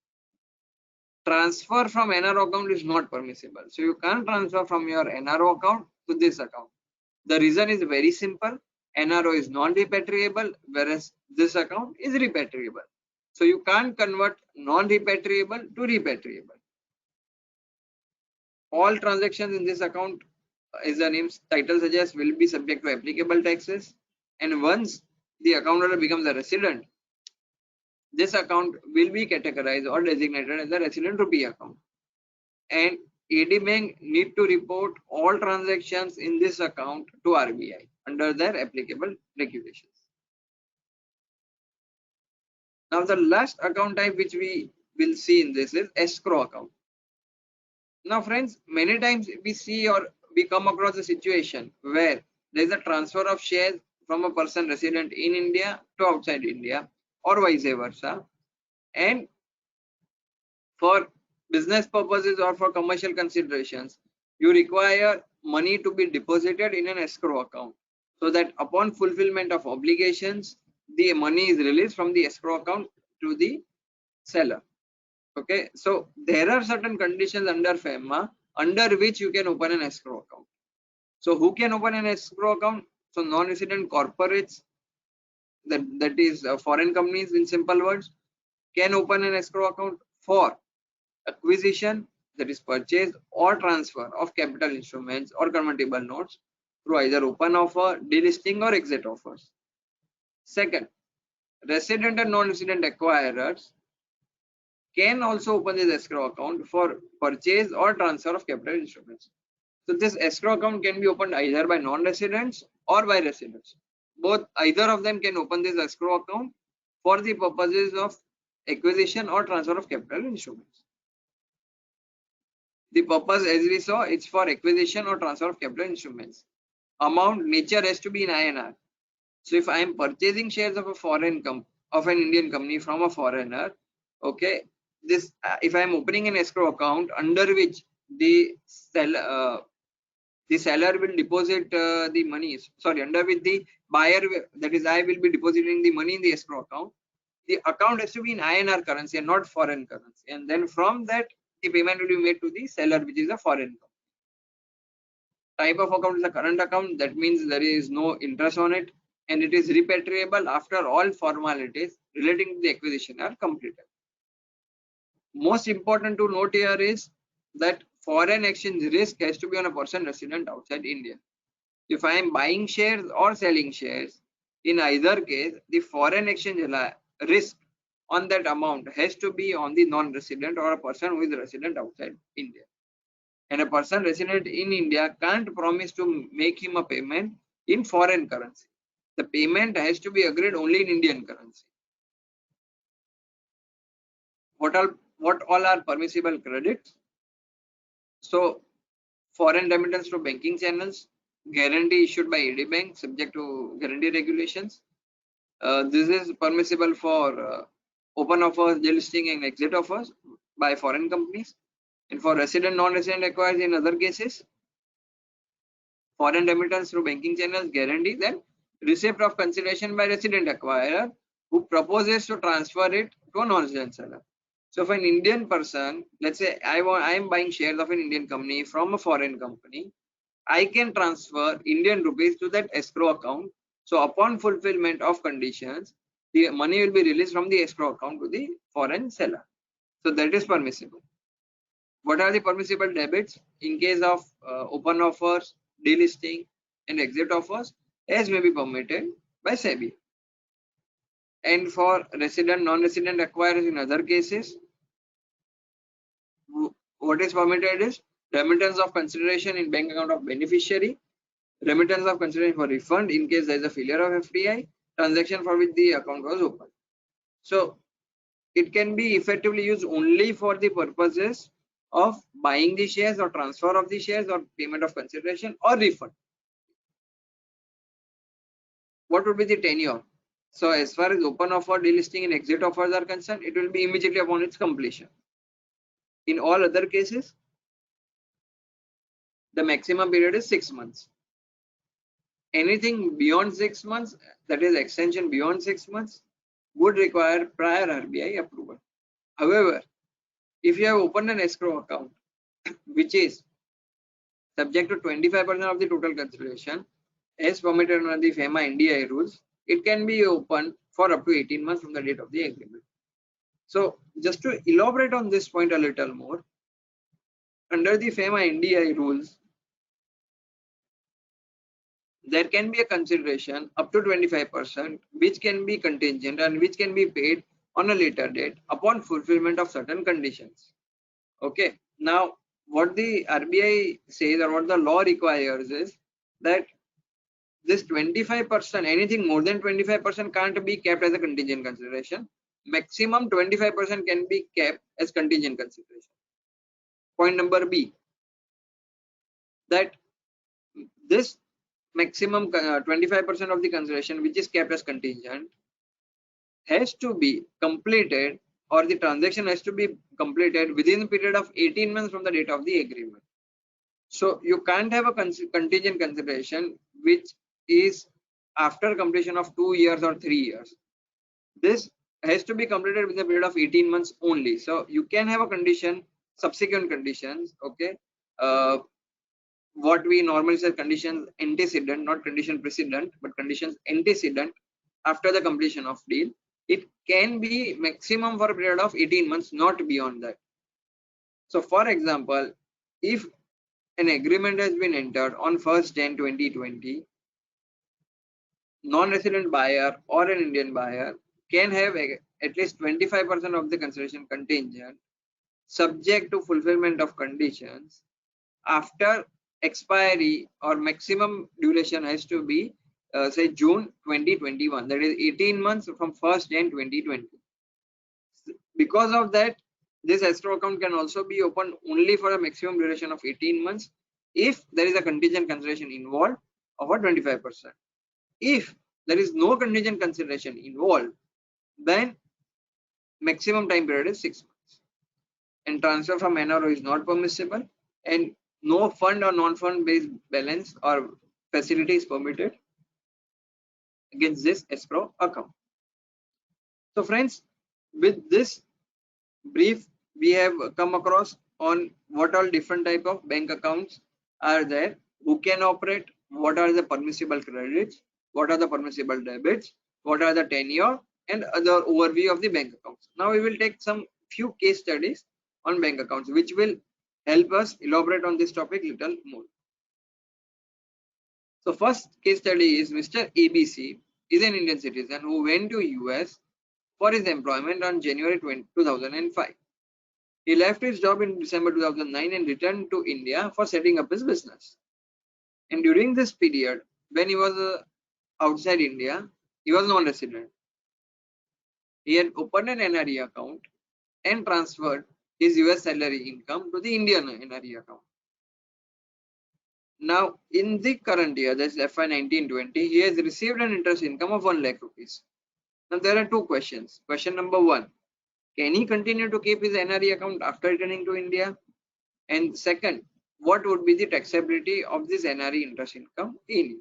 Transfer from NRO account is not permissible. So you can't transfer from your NRO account to this account. The reason is very simple. NRO is non-repatriable, whereas this account is repatriable. So you can't convert non-repatriable to repatriable. All transactions in this account, as the name's title suggests, will be subject to applicable taxes. And once the account holder becomes a resident, this account will be categorized or designated as a resident rupee account. And AD Bank need to report all transactions in this account to RBI under their applicable regulations. Now, the last account type which we will see in this is escrow account. Now, friends, many times we see or we come across a situation where there is a transfer of shares from a person resident in India to outside India, or vice versa, and for business purposes or for commercial considerations, you require money to be deposited in an escrow account, so that upon fulfillment of obligations, the money is released from the escrow account to the seller. Okay, so there are certain conditions under FEMA under which you can open an escrow account. So who can open an escrow account? So non-resident corporates, that is foreign companies in simple words, can open an escrow account for acquisition, that is purchase or transfer of capital instruments or convertible notes through either open offer, delisting or exit offers. Second, resident and non-resident acquirers can also open this escrow account for purchase or transfer of capital instruments. So this escrow account can be opened either by non-residents or by residents. Either of them can open this escrow account for the purposes of acquisition or transfer of capital instruments. The purpose, as we saw, it's for acquisition or transfer of capital instruments. Amount, nature has to be in INR. So if I am purchasing shares of an Indian company from a foreigner, okay, this if I am opening an escrow account under which the seller will deposit the money, under which the buyer, that is I will be depositing the money in the escrow account. The account has to be in INR currency and not foreign currency, and then from that the payment will be made to the seller, which is a foreign company. Type of account is a current account. That means there is no interest on it, and it is repatriable after all formalities relating to the acquisition are completed. Most important to note here is that foreign exchange risk has to be on a person resident outside India. If I am buying shares or selling shares, in either case, the foreign exchange risk on that amount has to be on the non-resident or a person who is resident outside India. And a person resident in India can't promise to make him a payment in foreign currency. The payment has to be agreed only in Indian currency. What all are permissible credits? So foreign remittance through banking channels, guarantee issued by AD Bank subject to guarantee regulations. This is permissible for open offers, delisting and exit offers by foreign companies. And for resident, non-resident acquirers in other cases, foreign remittance through banking channels, guarantee, then receipt of consideration by resident acquirer who proposes to transfer it to a non-resident seller. So if an Indian person, let's say I am buying shares of an Indian company from a foreign company, I can transfer Indian rupees to that escrow account. So upon fulfillment of conditions, the money will be released from the escrow account to the foreign seller. So that is permissible. What are the permissible debits in case of open offers, delisting and exit offers, as may be permitted by SEBI. And for resident, non-resident acquirers in other cases, what is permitted is remittance of consideration in bank account of beneficiary, remittance of consideration for refund in case there is a failure of FDI, transaction for which the account was opened. So it can be effectively used only for the purposes of buying the shares or transfer of the shares or payment of consideration or refund. What would be the tenure? So as far as open offer, delisting and exit offers are concerned, it will be immediately upon its completion. In all other cases, the maximum period is 6 months. Anything beyond 6 months, that is extension beyond 6 months, would require prior RBI approval. However, if you have opened an escrow account which is subject to 25% of the total consideration as permitted under the FEMA NDI rules, it can be opened for up to 18 months from the date of the agreement. So just to elaborate on this point a little more, under the FEMA NDI rules, there can be a consideration up to 25% which can be contingent and which can be paid on a later date upon fulfillment of certain conditions. Okay, now what the RBI says or what the law requires is that this 25%, anything more than 25% can't be kept as a contingent consideration. Maximum 25% can be kept as contingent consideration. Point number B, that this maximum 25% of the consideration which is kept as contingent has to be completed, or the transaction has to be completed within the period of 18 months from the date of the agreement. So you can't have a contingent consideration which is after completion of 2 years or 3 years. This has to be completed within a period of 18 months only. So you can have a condition, subsequent conditions, okay, what we normally say conditions antecedent, not condition precedent, but conditions antecedent after the completion of deal. It can be maximum for a period of 18 months, not beyond that. So for example, if an agreement has been entered on 1st Jan 2020, non-resident buyer or an Indian buyer can have at least 25% of the consideration contingent subject to fulfillment of conditions. After expiry or maximum duration has to be say June 2021, that is 18 months from 1st Jan 2020. Because of that, this escrow account can also be opened only for a maximum duration of 18 months if there is a contingent consideration involved of a 25%. If there is no contingent consideration involved, then maximum time period is 6 months. And transfer from NRO is not permissible, and no fund or non-fund based balance or facility is permitted against this escrow account. So friends, with this brief, we have come across on what all different type of bank accounts are there, who can operate, what are the permissible credits, what are the permissible debits, what are the tenure, and other overview of the bank accounts. Now we will take some few case studies on bank accounts, which will help us elaborate on this topic little more. So first case study is Mr. ABC is an Indian citizen who went to US for his employment on January 2005. He left his job in December 2009 and returned to India for setting up his business. And during this period, when he was outside India, he was non-resident. He had opened an NRE account and transferred his US salary income to the Indian NRE account. Now, in the current year, that's FY 19-20, he has received an interest income of 1 lakh rupees. Now, there are two questions. Question number 1, can he continue to keep his NRE account after returning to India? And second, what would be the taxability of this NRE interest income in India?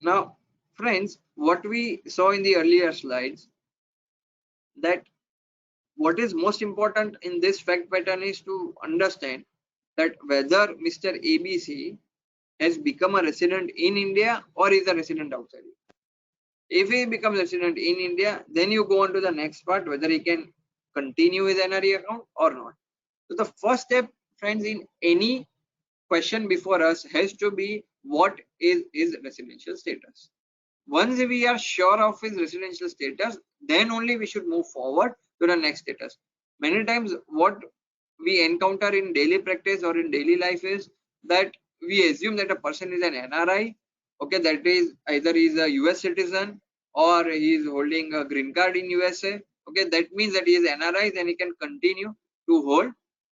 Now, friends, what we saw in the earlier slides, that what is most important in this fact pattern is to understand that whether Mr. ABC has become a resident in India or is a resident outside India. If he becomes resident in India, then you go on to the next part, whether he can continue his NRE account or not. So the first step, friends, in any question before us has to be what is his residential status. Once we are sure of his residential status, then only we should move forward to the next status. Many times what we encounter in daily practice or in daily life is that we assume that a person is an NRI, okay, that is either he is a US citizen or he is holding a green card in USA, okay, that means that he is NRI and he can continue to hold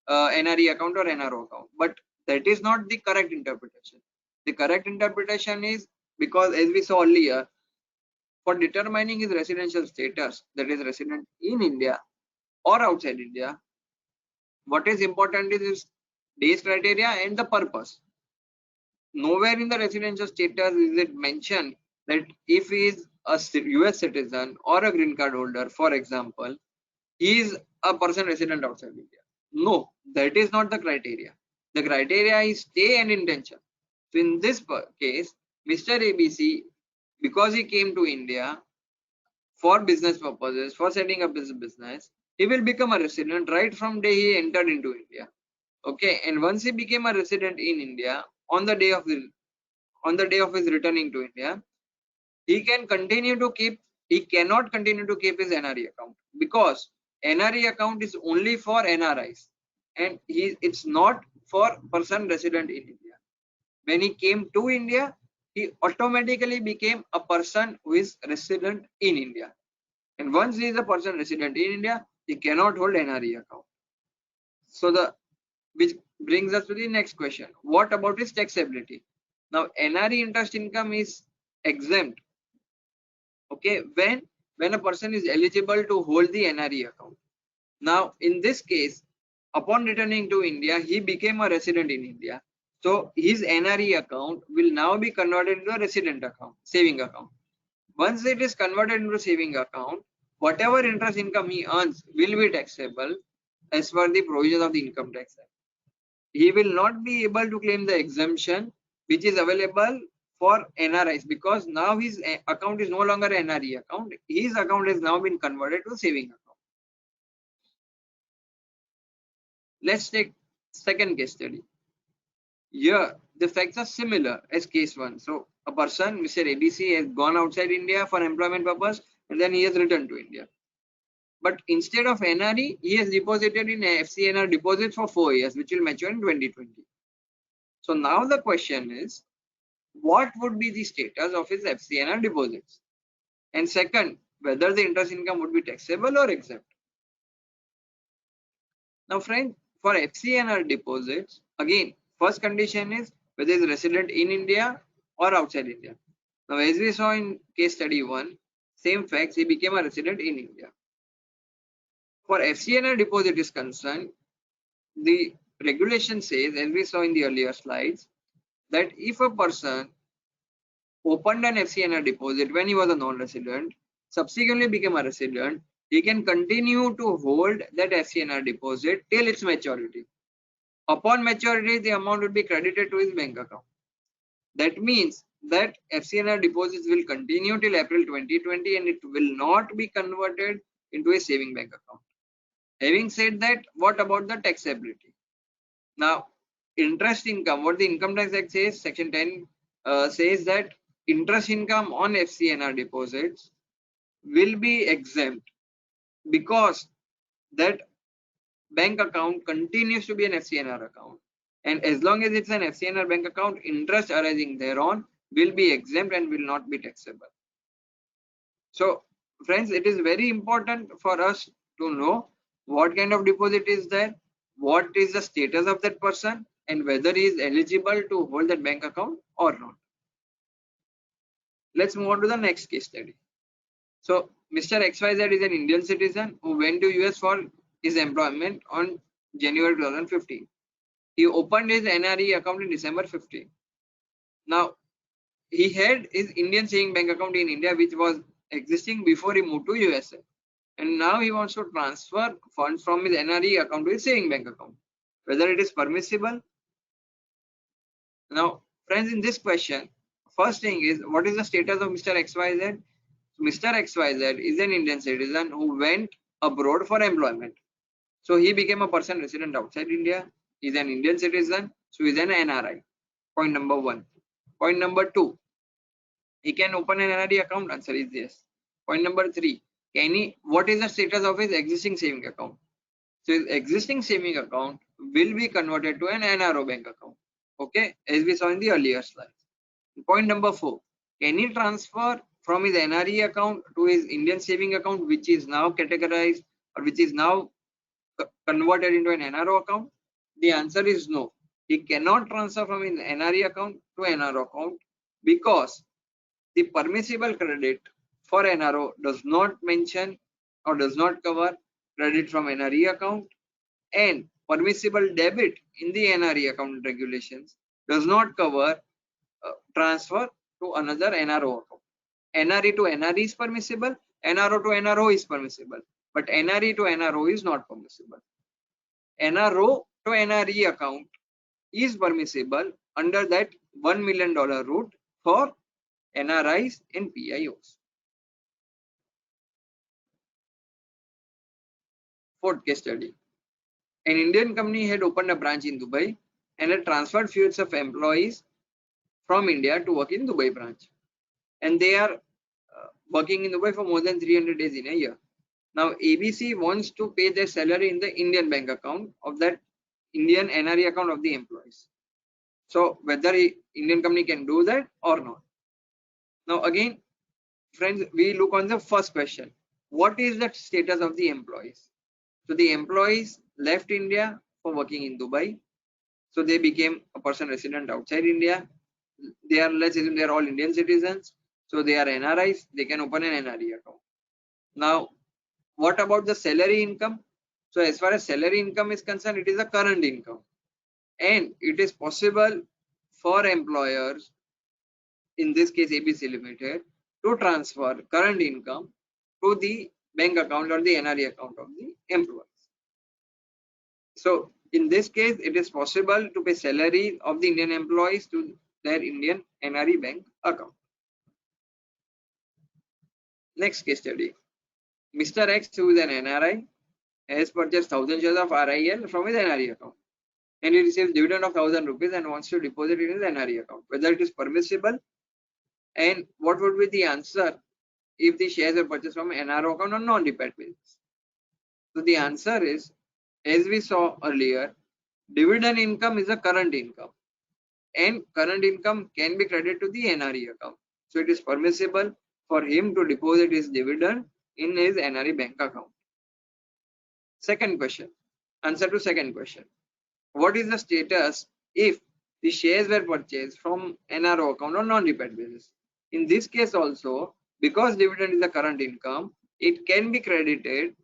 NRE account or NRO account. But that is not the correct interpretation. The correct interpretation is, because as we saw earlier, for determining his residential status, that is resident in India or outside India, what is important is his days criteria and the purpose. Nowhere in the residential status is it mentioned that if he is a US citizen or a green card holder, for example, he is a person resident outside India. No, that is not the criteria. The criteria is stay and intention. So in this case, Mr. ABC, because he came to India for business purposes, for setting up his business, he will become a resident right from day he entered into India. Okay, and once he became a resident in India, on the day of his returning to India, he can continue to keep, he cannot continue to keep his NRE account, because NRE account is only for NRIs and it's not for person resident in India. When he came to India, he automatically became a person who is resident in India. And once he is a person resident in India, he cannot hold NRE account. So which brings us to the next question. What about his taxability? Now, NRE interest income is exempt, okay, when a person is eligible to hold the NRE account. Now, in this case, upon returning to India, he became a resident in India. So his NRE account will now be converted into a resident account, saving account. Once it is converted into a saving account, whatever interest income he earns will be taxable as per the provisions of the Income Tax Act. He will not be able to claim the exemption which is available for NRIs, because now his account is no longer an NRE account. His account has now been converted to a saving account. Let's take second case study. Here, the facts are similar as case 1. So, a person, Mr. ABC, has gone outside India for employment purpose and then he has returned to India. But instead of NRE, he has deposited in FCNR deposit for 4 years, which will mature in 2020. So, now the question is, what would be the status of his FCNR deposits? And second, whether the interest income would be taxable or exempt. Now, friends, for FCNR deposits, again, first condition is whether he is resident in India or outside India. Now, as we saw in case study 1, same facts, he became a resident in India. For FCNR deposit is concerned, the regulation says, as we saw in the earlier slides, that if a person opened an FCNR deposit when he was a non-resident, subsequently became a resident, he can continue to hold that FCNR deposit till its maturity. Upon maturity, the amount will be credited to his bank account. That means that FCNR deposits will continue till April 2020 and it will not be converted into a saving bank account. Having said that, what about the taxability? Now, interest income, what the Income Tax Act says, Section 10 says that interest income on FCNR deposits will be exempt because that bank account continues to be an FCNR account, and as long as it's an FCNR bank account, interest arising thereon will be exempt and will not be taxable. So friends, it is very important for us to know what kind of deposit is there, what is the status of that person, and whether he is eligible to hold that bank account or not. Let's move on to the next case study. So Mr. XYZ is an Indian citizen who went to US for his employment on January 2015. He opened his NRE account in December 15. Now, he had his Indian saving bank account in India, which was existing before he moved to USA. And now he wants to transfer funds from his NRE account to his saving bank account. Whether it is permissible? Now, friends, in this question, first thing is, what is the status of Mr. XYZ? Mr. XYZ is an Indian citizen who went abroad for employment. So he became a person resident outside India. He is an Indian citizen, so he is an NRI. Point number 1. Point number 2, he can open an NRE account. Answer is yes. Point number 3, what is the status of his existing saving account? So his existing saving account will be converted to an NRO bank account. Okay, as we saw in the earlier slide. Point number 4, can he transfer from his NRE account to his Indian saving account, which is now categorized or which is now converted into an NRO account? The answer is no. He cannot transfer from his NRE account to NRO account because the permissible credit for NRO does not mention or does not cover credit from NRE account, and permissible debit in the NRE account regulations does not cover transfer to another NRO account. NRE to NRE is permissible, NRO to NRO is permissible, but NRE to NRO is not permissible. NRO to NRE account is permissible under that $1 million route for NRIs and PIOs. Fourth case study. An Indian company had opened a branch in Dubai and had transferred few of employees from India to work in Dubai branch. And they are working in Dubai for more than 300 days in a year. Now, ABC wants to pay their salary in the Indian bank account of that Indian NRE account of the employees. So, whether Indian company can do that or not. Now, again, friends, we look on the first question. What is the status of the employees? So, the employees left India for working in Dubai. So, they became a person resident outside India. They are, let's assume they are all Indian citizens. So, they are NRIs. They can open an NRE account. Now, what about the salary income? So as far as salary income is concerned, it is a current income, and it is possible for employers, in this case ABC Limited, to transfer current income to the bank account or the NRE account of the employees. So in this case, it is possible to pay salary of the Indian employees to their Indian NRE bank account. Next case study. Mr. X, who is an NRI, has purchased 1000 shares of RIL from his NRE account, and he receives dividend of 1000 rupees and wants to deposit it in his NRE account. Whether it is permissible, and what would be the answer if the shares are purchased from NRO account on non-repeat basis? So the answer is, as we saw earlier, dividend income is a current income, and current income can be credited to the NRE account. So it is permissible for him to deposit his dividend in his NRE bank account. Second question, answer to second question. What is the status if the shares were purchased from NRO account on non-repeat basis? In this case also, because dividend is a current income, it can be credited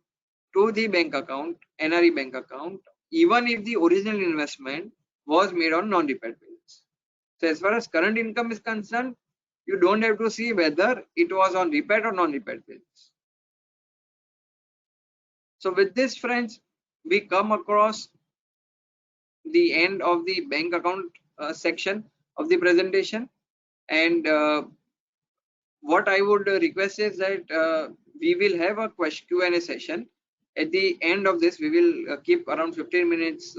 to the bank account, NRE bank account, even if the original investment was made on non-repeat basis. So as far as current income is concerned, you don't have to see whether it was on repeat or non-repeat basis. So with this, friends, we come across the end of the bank account section of the presentation, and what I would request is that we will have a Q&A session. At the end of this, we will keep around 15 minutes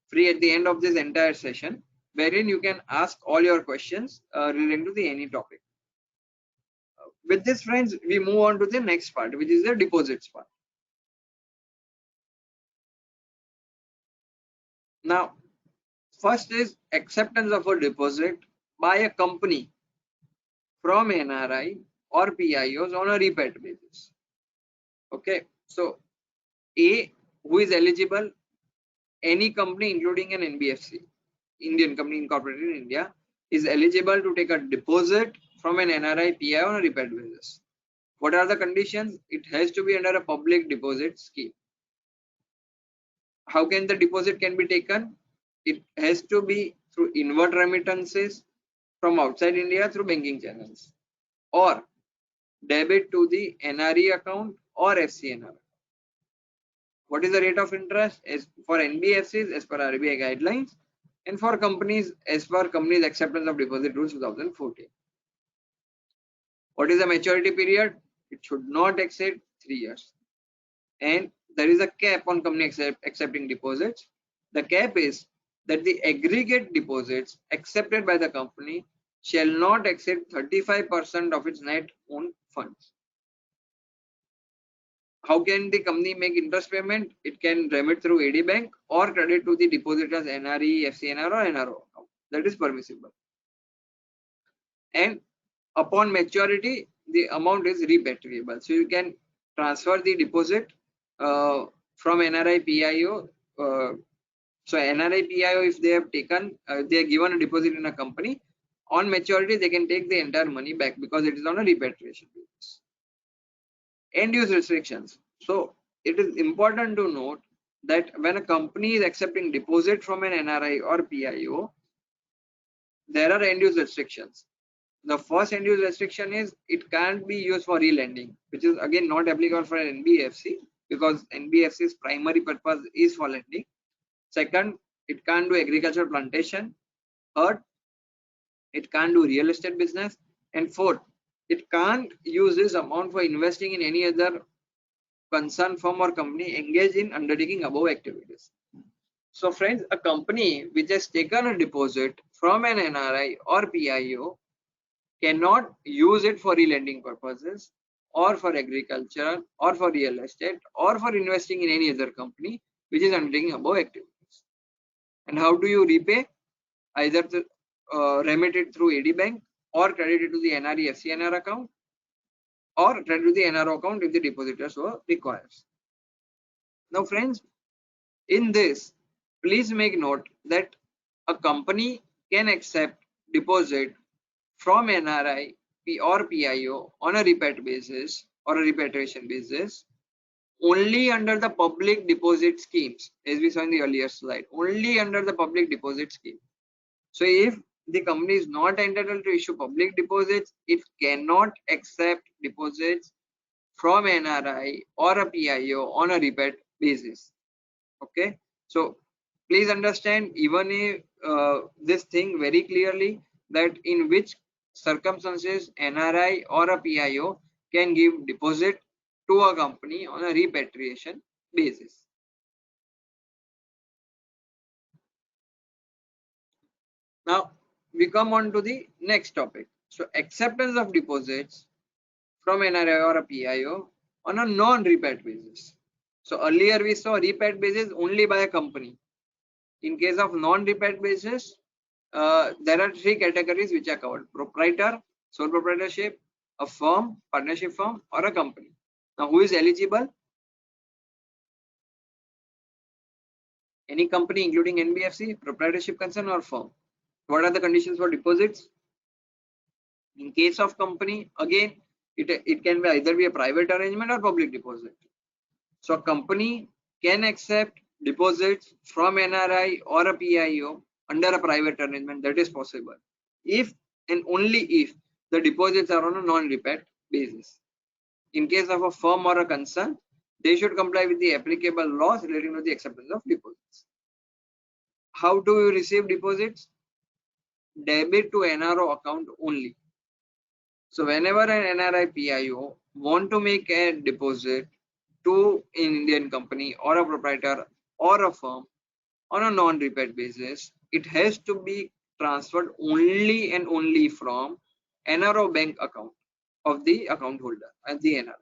free at the end of this entire session, wherein you can ask all your questions relating to any topic. With this, friends, we move on to the next part, which is the deposits part. Now, first is acceptance of a deposit by a company from NRI or PIOs on a repeat basis. Okay, so A, who is eligible? Any company including an NBFC, Indian company incorporated in India, is eligible to take a deposit from an NRI PI on a repeat basis. What are the conditions? It has to be under a public deposit scheme. How can the deposit can be taken? It has to be through inward remittances from outside India through banking channels, or debit to the NRE account or FCNR account. What is the rate of interest? As for NBFCs as per RBI guidelines, and for companies as per Companies Acceptance of Deposit Rules 2014. What is the maturity period? It should not exceed 3 years. And there is a cap on company accepting deposits. The cap is that the aggregate deposits accepted by the company shall not exceed 35% of its net owned funds. How can the company make interest payment? It can remit through AD Bank or credit to the depositors NRE, FCNR or NRO account. That is permissible. And upon maturity, the amount is repatriable. So you can transfer the deposit from NRI PIO. So NRI PIO, if they have taken, they are given a deposit in a company, on maturity they can take the entire money back because it is on a repatriation basis. End use restrictions. So it is important to note that when a company is accepting deposit from an NRI or PIO, there are end use restrictions. The first end use restriction is it can't be used for re-lending, which is again not applicable for an NBFC because NBFC's primary purpose is for lending. Second, it can't do agricultural plantation. Third, it can't do real estate business. And fourth, it can't use this amount for investing in any other concerned firm or company engaged in undertaking above activities. So friends, a company which has taken a deposit from an NRI or PIO cannot use it for re-lending purposes or for agriculture or for real estate or for investing in any other company which is undertaking above activities. And how do you repay? Either to remit it through AD Bank or credit it to the NRE FCNR account or credit to the NRO account if the depositor so requires. Now friends, in this, please make note that a company can accept deposit from NRI or PIO on a repeat basis or a repatriation basis only under the public deposit schemes, as we saw in the earlier slide, only under the public deposit scheme. So if the company is not entitled to issue public deposits, it cannot accept deposits from NRI or a PIO on a repeat basis. Okay, so please understand even if this thing very clearly, that in which circumstances NRI or a PIO can give deposit to a company on a repatriation basis. Now we come on to the next topic. So acceptance of deposits from NRI or a PIO on a non-repat basis. So earlier we saw repat basis only by a company. In case of non-repat basis, there are three categories which are covered: proprietor, sole proprietorship, a firm, partnership firm, or a company. Now who is eligible? Any company including NBFC, proprietorship concern, or firm. What are the conditions for deposits? In case of company, again, it can be either be a private arrangement or public deposit. So a company can accept deposits from NRI or a PIO under a private arrangement. That is possible if and only if the deposits are on a non-repat basis. In case of a firm or a concern, they should comply with the applicable laws relating to the acceptance of deposits. How do you receive deposits? Debit to NRO account only. So whenever an NRI PIO want to make a deposit to an Indian company or a proprietor or a firm on a non-repat basis, it has to be transferred only and only from NRO bank account of the account holder and the NRI.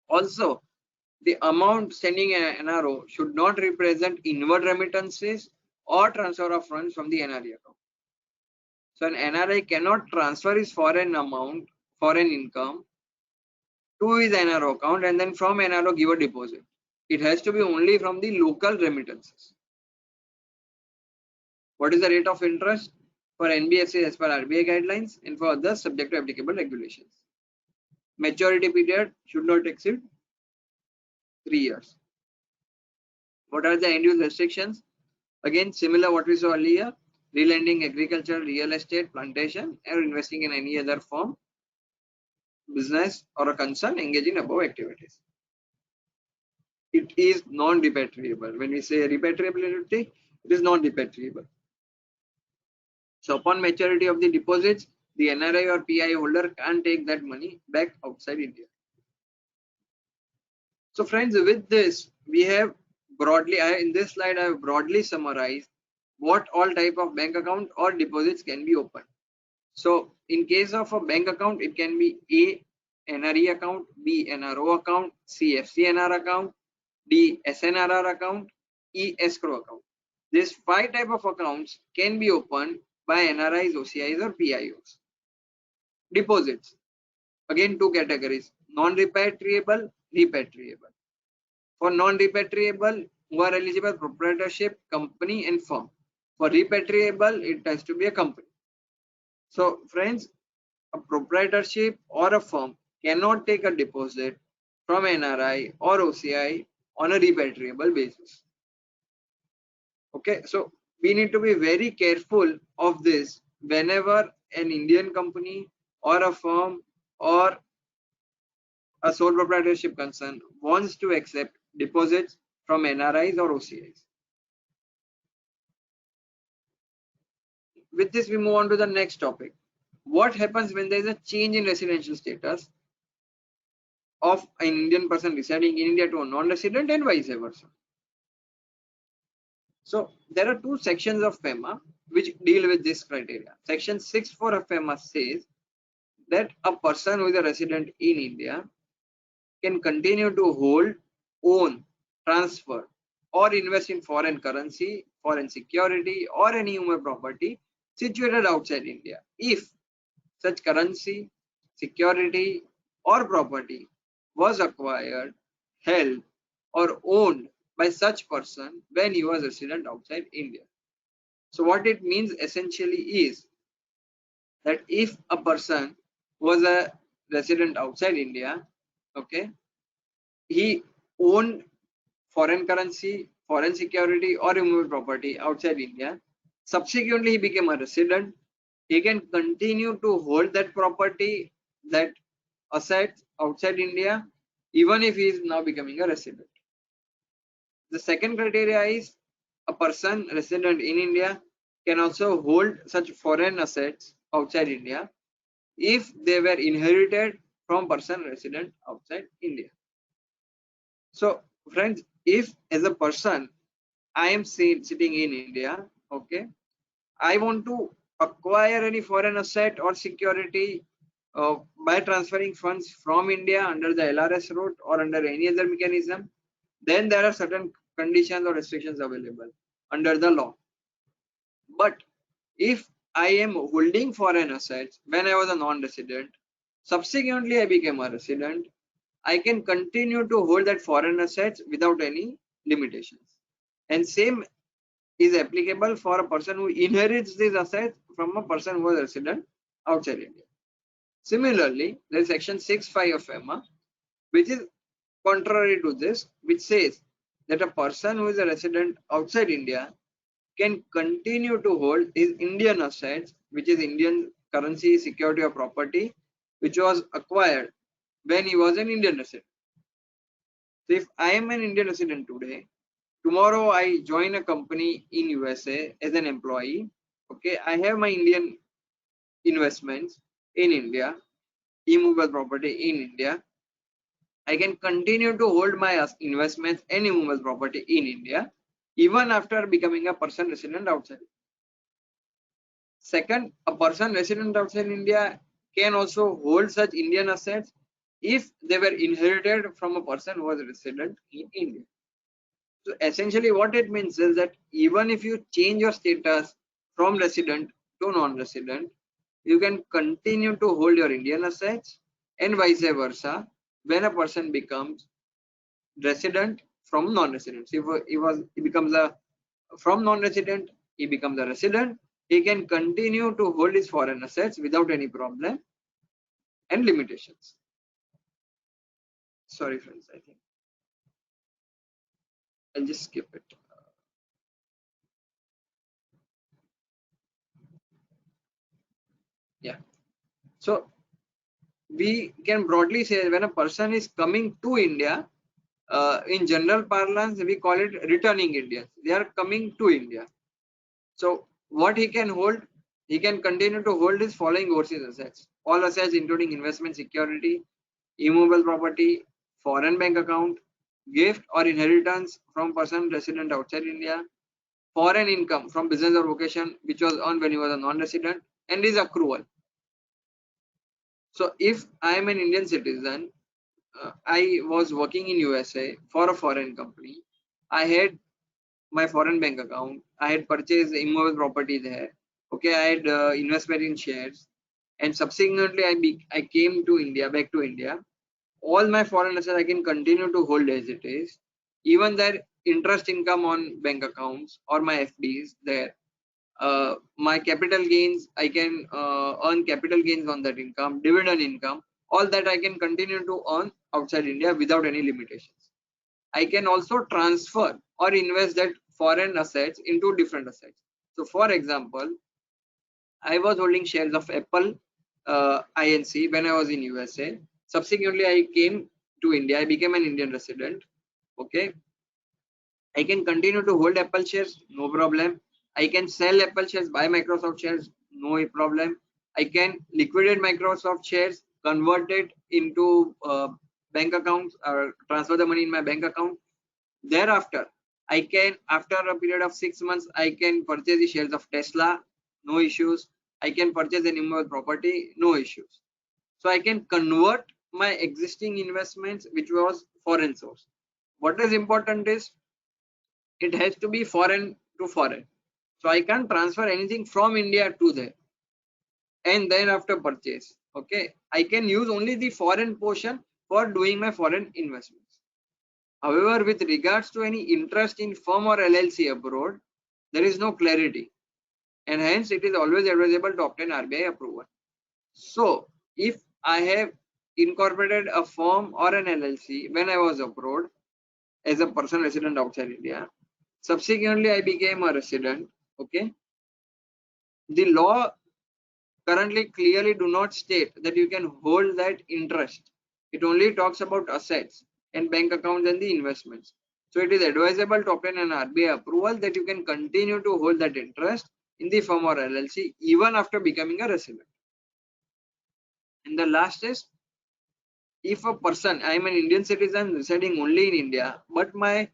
Also, the amount sending an NRO should not represent inward remittances or transfer of funds from the NRI account. So an NRI cannot transfer his foreign amount, foreign income to his NRO account and then from NRO give a deposit. It has to be only from the local remittances. What is the rate of interest for NBFC as per RBI guidelines and for others subject to applicable regulations? Maturity period should not exceed 3 years. What are the end use restrictions? Again, similar what we saw earlier: relending, agriculture, real estate, plantation, or investing in any other form, business or a concern engaging above activities. It is non-repatriable. When we say repatriability, it is non-repatriable. So upon maturity of the deposits, the NRI or PIO holder can't take that money back outside India. So friends, with this, we have broadly, in this slide, I have broadly summarized what all type of bank account or deposits can be opened. So in case of a bank account, it can be A, NRE account, B, NRO account, C, FCNR account, D, SNRR account, E, escrow account. These 5 type of accounts can be opened by NRIs, OCIs, or PIOs. Deposits, again 2 categories: non-repatriable, repatriable. For non-repatriable, who are eligible: proprietorship, company, and firm. For repatriable, it has to be a company. So friends, a proprietorship or a firm cannot take a deposit from NRI or OCI on a repatriable basis. Okay, so we need to be very careful of this whenever an Indian company or a firm or a sole proprietorship concern wants to accept deposits from NRIs or OCIs. With this, we move on to the next topic. What happens when there is a change in residential status of an Indian person residing in India to a non-resident and vice versa? So there are 2 sections of FEMA which deal with this criteria. Section 6(4) of FEMA says that a person who is a resident in India can continue to hold, own, transfer, or invest in foreign currency, foreign security, or any human property situated outside India if such currency, security, or property was acquired, held, or owned by such person when he was resident outside India. So what it means essentially is that if a person was a resident outside India, okay, he owned foreign currency, foreign security, or immovable property outside India, subsequently he became a resident, he can continue to hold that property, that assets outside India, even if he is now becoming a resident. The second criteria is a person resident in India can also hold such foreign assets outside India if they were inherited from person resident outside India. So friends, if as a person I am sitting in India, okay, I want to acquire any foreign asset or security by transferring funds from India under the LRS route or under any other mechanism, then there are certain conditions or restrictions available under the law. But if I am holding foreign assets when I was a non-resident, subsequently I became a resident, I can continue to hold that foreign assets without any limitations. And same is applicable for a person who inherits these assets from a person who is a resident outside India. Similarly, there is section 6(5) of FEMA, which is contrary to this, which says that a person who is a resident outside India can continue to hold his Indian assets, which is Indian currency, security or property, which was acquired when he was an Indian resident. So if I am an Indian resident today, tomorrow I join a company in USA as an employee, okay, I have my Indian investments in India, immovable property in India, I can continue to hold my investments and immovable property in India even after becoming a person resident outside. Second, a person resident outside India can also hold such Indian assets if they were inherited from a person who was resident in India. So essentially what it means is that even if you change your status from resident to non-resident, you can continue to hold your Indian assets and vice versa when a person becomes resident from non-resident. So if he becomes a from non-resident, he becomes a resident, he can continue to hold his foreign assets without any problem and limitations. Sorry friends, I think I'll just skip it. Yeah. So we can broadly say when a person is coming to India, in general parlance, we call it returning Indians. They are coming to India. So what he can hold, he can continue to hold his following overseas assets. All assets including investment security, immovable property, foreign bank account, gift or inheritance from person resident outside India, foreign income from business or vocation which was earned when he was a non-resident, and his accrual. So if I am an Indian citizen, I was working in USA for a foreign company, I had my foreign bank account, I had purchased immovable property there, okay, I had investment in shares, and subsequently I came to India, back to India. All my foreign assets I can continue to hold as it is, even their interest income on bank accounts or my FDs there. My capital gains, I can earn capital gains on that income, dividend income, all that I can continue to earn outside India without any limitations. I can also transfer or invest that foreign assets into different assets. So for example, I was holding shares of Apple Inc. when I was in USA. Subsequently, I came to India. I became an Indian resident. Okay. I can continue to hold Apple shares, no problem. I can sell Apple shares, buy Microsoft shares, no problem. I can liquidate Microsoft shares, convert it into bank accounts or transfer the money in my bank account. Thereafter, I can, after a period of 6 months, I can purchase the shares of Tesla, no issues. I can purchase an immovable property, no issues. So I can convert my existing investments, which was foreign source. What is important is it has to be foreign to foreign. So I can't transfer anything from India to there and then after purchase. Okay, I can use only the foreign portion for doing my foreign investments. However, with regards to any interest in firm or LLC abroad, there is no clarity, and hence it is always advisable to obtain RBI approval. So if I have incorporated a firm or an LLC when I was abroad as a person resident outside India, subsequently I became a resident, okay, the law currently clearly do not state that you can hold that interest. It only talks about assets and bank accounts and the investments. So it is advisable to obtain an RBI approval that you can continue to hold that interest in the firm or LLC even after becoming a resident. And the last is, if a person, I am an Indian citizen residing only in India, but my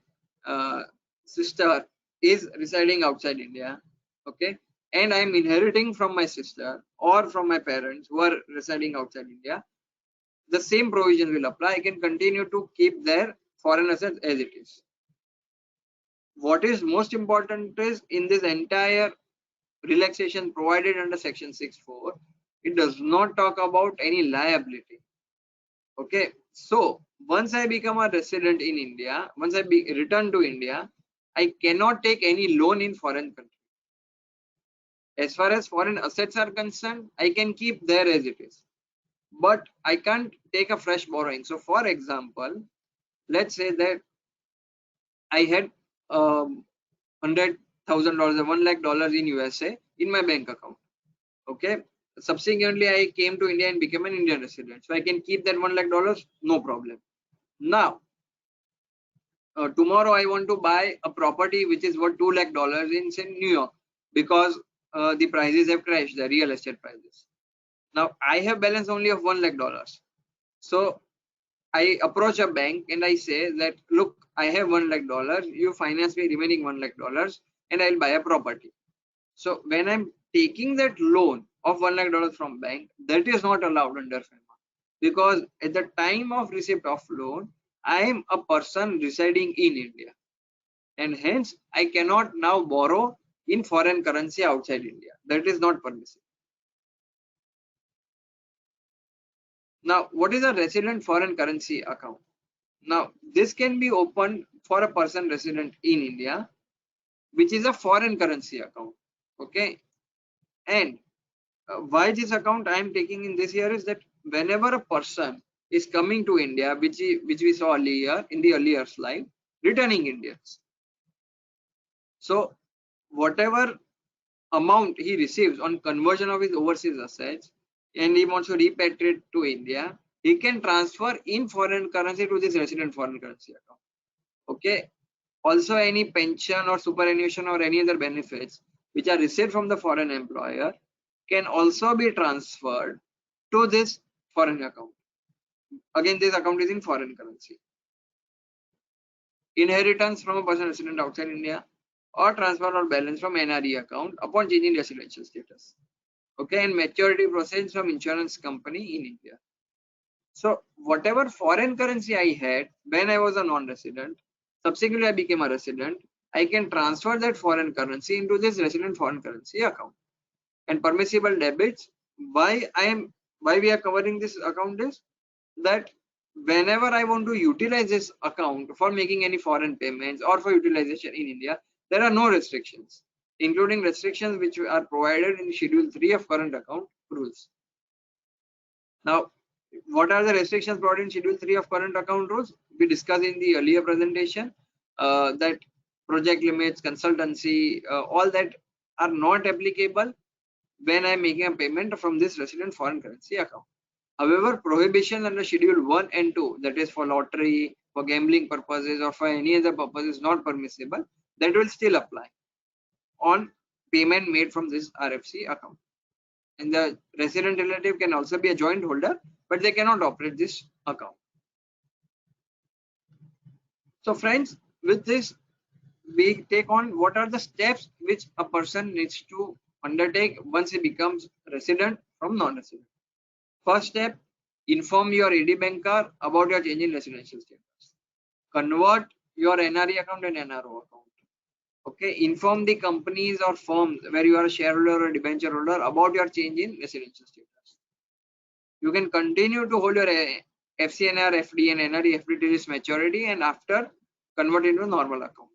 sister is residing outside India, okay, and I am inheriting from my sister or from my parents who are residing outside India, the same provision will apply. I can continue to keep their foreign assets as it is. What is most important is, in this entire relaxation provided under section 6(4), it does not talk about any liability. Okay, so once I become a resident in India, once I return to India, I cannot take any loan in foreign country. As far as foreign assets are concerned, I can keep there as it is, but I can't take a fresh borrowing. So for example, let's say that I had $100,000 or $1 lakh in USA in my bank account. Okay, subsequently I came to India and became an Indian resident, so I can keep that $1 lakh, no problem. Now tomorrow I want to buy a property which is worth $2 lakh in say New York, because the prices have crashed, the real estate prices. Now I have balance only of $1 lakh, so I approach a bank and I say that, look, I have $1 lakh, you finance me remaining $1 lakh and I'll buy a property. So when I'm taking that loan of $1 lakh from bank, that is not allowed under FEMA, because at the time of receipt of loan, I am a person residing in India, and hence I cannot now borrow in foreign currency outside India. That is not permissible. Now, what is a resident foreign currency account? Now, this can be opened for a person resident in India, which is a foreign currency account. Okay, and why this account I am taking in this year is that whenever a person is coming to India, which we saw earlier in the earlier slide, returning Indians. So whatever amount he receives on conversion of his overseas assets, and he wants to repatriate to India, he can transfer in foreign currency to this resident foreign currency account. Okay. Also, any pension or superannuation or any other benefits which are received from the foreign employer can also be transferred to this foreign account. Again, this account is in foreign currency. Inheritance from a person resident outside India, or transfer or balance from NRE account upon changing residential status. Okay, and maturity proceeds from insurance company in India. So whatever foreign currency I had when I was a non-resident, subsequently I became a resident, I can transfer that foreign currency into this resident foreign currency account. And permissible debits, why we are covering this account is that whenever I want to utilize this account for making any foreign payments or for utilization in India, there are no restrictions, including restrictions which are provided in Schedule 3 of current account rules. Now, what are the restrictions provided in Schedule 3 of current account rules? We discussed in the earlier presentation that project limits, consultancy, all that are not applicable when I am making a payment from this resident foreign currency account. However, prohibition under Schedule 1 and 2, that is for lottery, for gambling purposes, or for any other purpose, is not permissible. That will still apply on payment made from this RFC account. And the resident relative can also be a joint holder, but they cannot operate this account. So friends, with this, we take on what are the steps which a person needs to undertake once he becomes resident from non-resident. First step, inform your AD banker about your change in residential status. Convert your NRE account and NRO account. Okay, inform the companies or firms where you are a shareholder or debenture holder about your change in residential status. You can continue to hold your FCNR, FD and NRE FD till its maturity, and after convert into a normal account.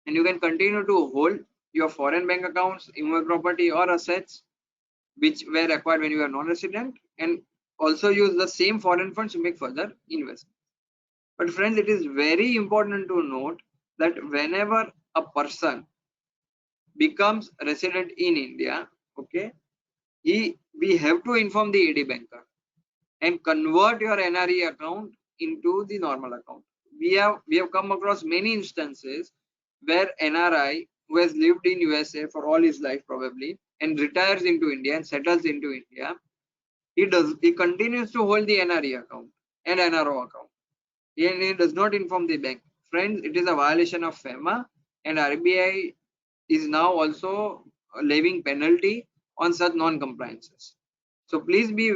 And you can continue to hold your foreign bank accounts, immovable property or assets which were acquired when you are non-resident, and also use the same foreign funds to make further investments. But friends, it is very important to note that whenever a person becomes resident in India, okay, we have to inform the AD banker and convert your NRE account into the normal account. We have come across many instances where NRI who has lived in USA for all his life probably and retires into India and settles into India, he continues to hold the NRE account and NRO account. He does not inform the bank. Friends, it is a violation of FEMA, and RBI is now also levying penalty on such non-compliances. So please be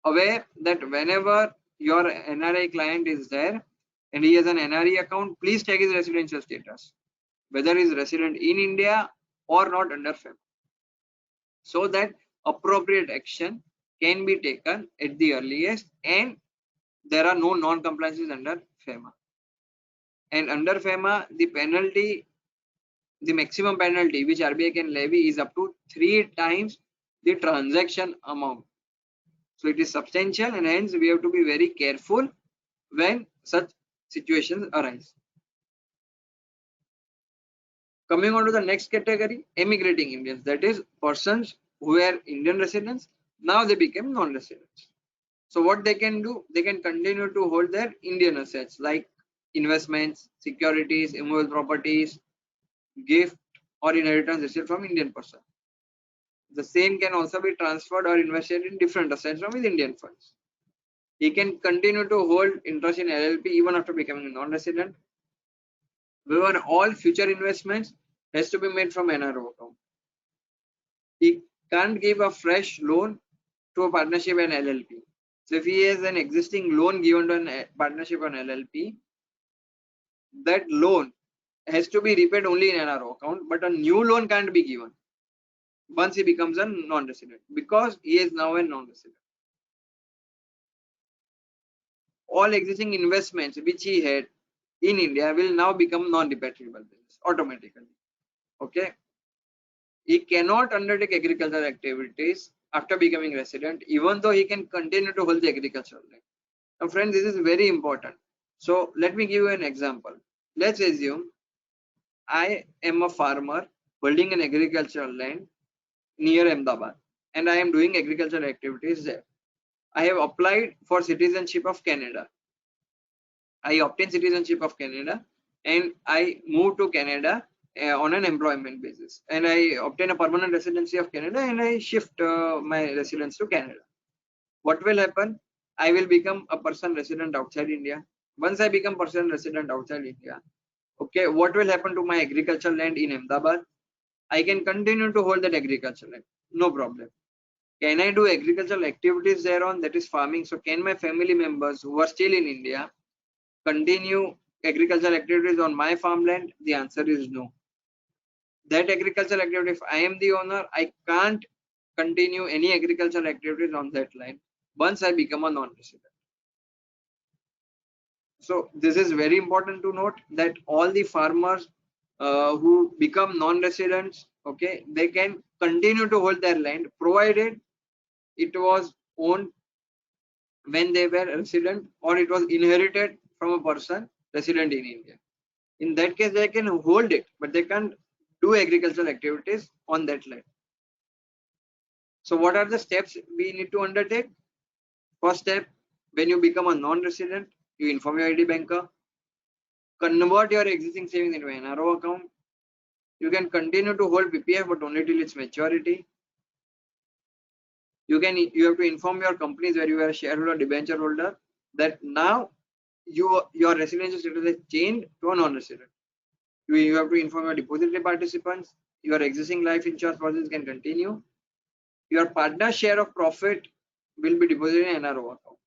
aware that whenever your NRI client is there and he has an NRE account, please check his residential status, whether he is resident in India or not under FEMA, so that appropriate action can be taken at the earliest and there are no non-compliances under FEMA. And under FEMA, the penalty, the maximum penalty which RBI can levy is up to 3 times the transaction amount. So it is substantial, and hence we have to be very careful when such situations arise. Coming on to the next category, emigrating Indians, that is persons who were Indian residents, now they became non-residents. So what they can do, they can continue to hold their Indian assets like investments, securities, immovable properties, gift or inheritance received from Indian person. The same can also be transferred or invested in different assets from his Indian funds. He can continue to hold interest in LLP even after becoming a non-resident. However, all future investments has to be made from NRO account. He can't give a fresh loan to a partnership and LLP. So if he has an existing loan given to a partnership on LLP, that loan has to be repaid only in NRO account, but a new loan can't be given once he becomes a non-resident because he is now a non-resident. All existing investments which he had in India will now become non-repatriable automatically. Okay. He cannot undertake agricultural activities after becoming resident, even though he can continue to hold the agricultural land. Now, friends, this is very important. So let me give you an example. Let's assume I am a farmer holding an agricultural land near Ahmedabad, and I am doing agricultural activities there. I have applied for citizenship of Canada. I obtained citizenship of Canada and I moved to Canada on an employment basis, and I obtain a permanent residency of Canada and I shift my residence to Canada. What will happen? I will become a person resident outside India. Once I become person resident outside India, okay, what will happen to my agricultural land in Ahmedabad? I can continue to hold that agricultural land, no problem. Can I do agricultural activities thereon, that is farming? So can my family members who are still in India continue agricultural activities on my farmland? The answer is no. That agricultural activity, if I am the owner, I can't continue any agricultural activities on that land once I become a non-resident. So this is very important to note that all the farmers who become non-residents, okay, they can continue to hold their land provided it was owned when they were resident or it was inherited from a person resident in India. In that case, they can hold it, but they can't do agricultural activities on that land. So what are the steps we need to undertake? First step, when you become a non-resident, you inform your ID banker, convert your existing savings into an NRO account. You can continue to hold PPF, but only till its maturity. You have to inform your companies where you are a shareholder, debenture holder, that now your residential status has changed to a non-resident. You have to inform your depository participants. Your existing life insurance policies can continue. Your partner share of profit will be deposited in NRO account.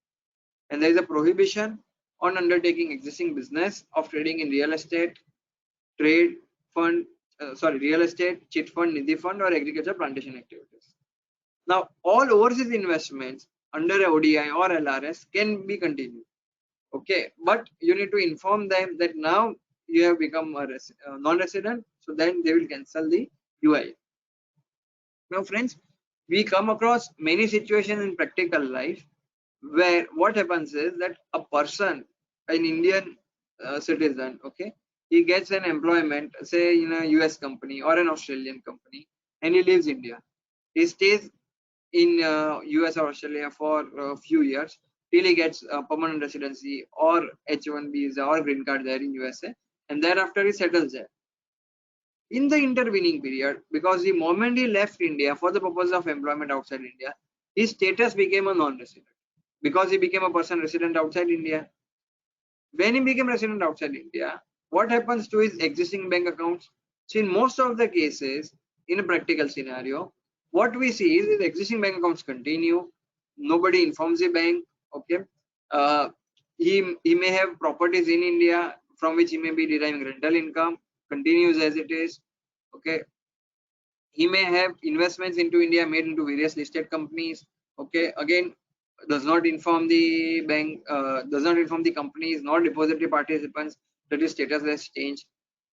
And there is a prohibition on undertaking existing business of trading in real estate, real estate, chit fund, nidhi fund, or agriculture plantation activities. Now, all overseas investments under a ODI or LRS can be continued. Okay, but you need to inform them that now you have become a non-resident, so then they will cancel the UI. Now, friends, we come across many situations in practical life where what happens is that a person, an Indian citizen, okay, he gets an employment, say in a US company or an Australian company, and he leaves India. He stays in US or Australia for a few years till he gets a permanent residency or H1B visa or green card there in USA, and thereafter he settles there. In the intervening period, because the moment he left India for the purpose of employment outside India, his status became a non-resident because he became a person resident outside India. When he became resident outside India, what happens to his existing bank accounts? So in most of the cases, in a practical scenario, what we see is his existing bank accounts continue. Nobody informs the bank. Okay, uh, he may have properties in India from which he may be deriving rental income. Continues as it is. Okay, he may have investments into India made into various listed companies. Okay, again, does not inform the bank, does not inform the companies nor depository participants that his status has changed.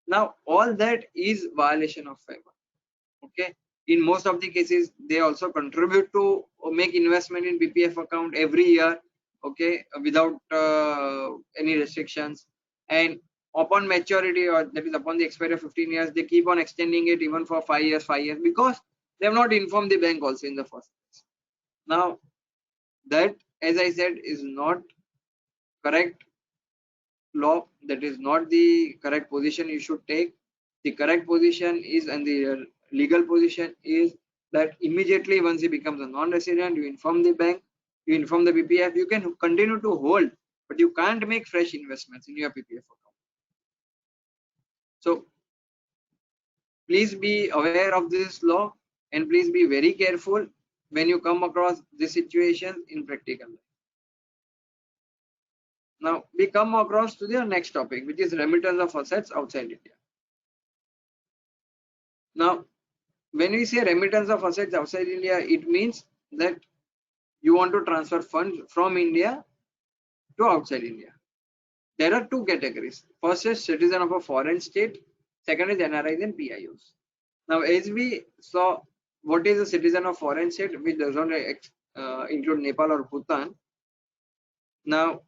Now, all that is violation of FEMA. Okay, in most of the cases, they also contribute to make investment in PPF account every year. Okay, without any restrictions, and upon maturity, or that is upon the expiry of 15 years, they keep on extending it even for 5 years, because they have not informed the bank also in the first place. Now, that, as I said, is not correct law. That is not the correct position you should take. The correct position is, and the legal position is, that immediately once he becomes a non-resident, you inform the bank, you inform the PPF, you can continue to hold, but you can't make fresh investments in your PPF account. So please be aware of this law, and please be very careful when you come across this situation in practical life. Now we come across to the next topic, which is remittance of assets outside India. Now, when we say remittance of assets outside India, it means that you want to transfer funds from India to outside India. There are two categories. First is citizen of a foreign state. Second is NRIs and PIOs. Now, as we saw, what is a citizen of foreign state, which does not include Nepal or Bhutan. Now,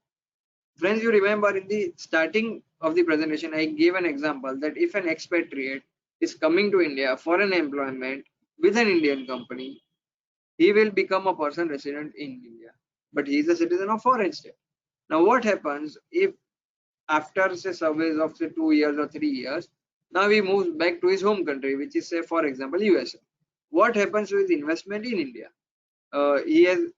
friends, you remember in the starting of the presentation, I gave an example that if an expatriate is coming to India for an employment with an Indian company, he will become a person resident in India, but he is a citizen of foreign state. Now, what happens if after say service of say 2 years or 3 years, now he moves back to his home country, which is say for example USA? What happens to his investment in India? He has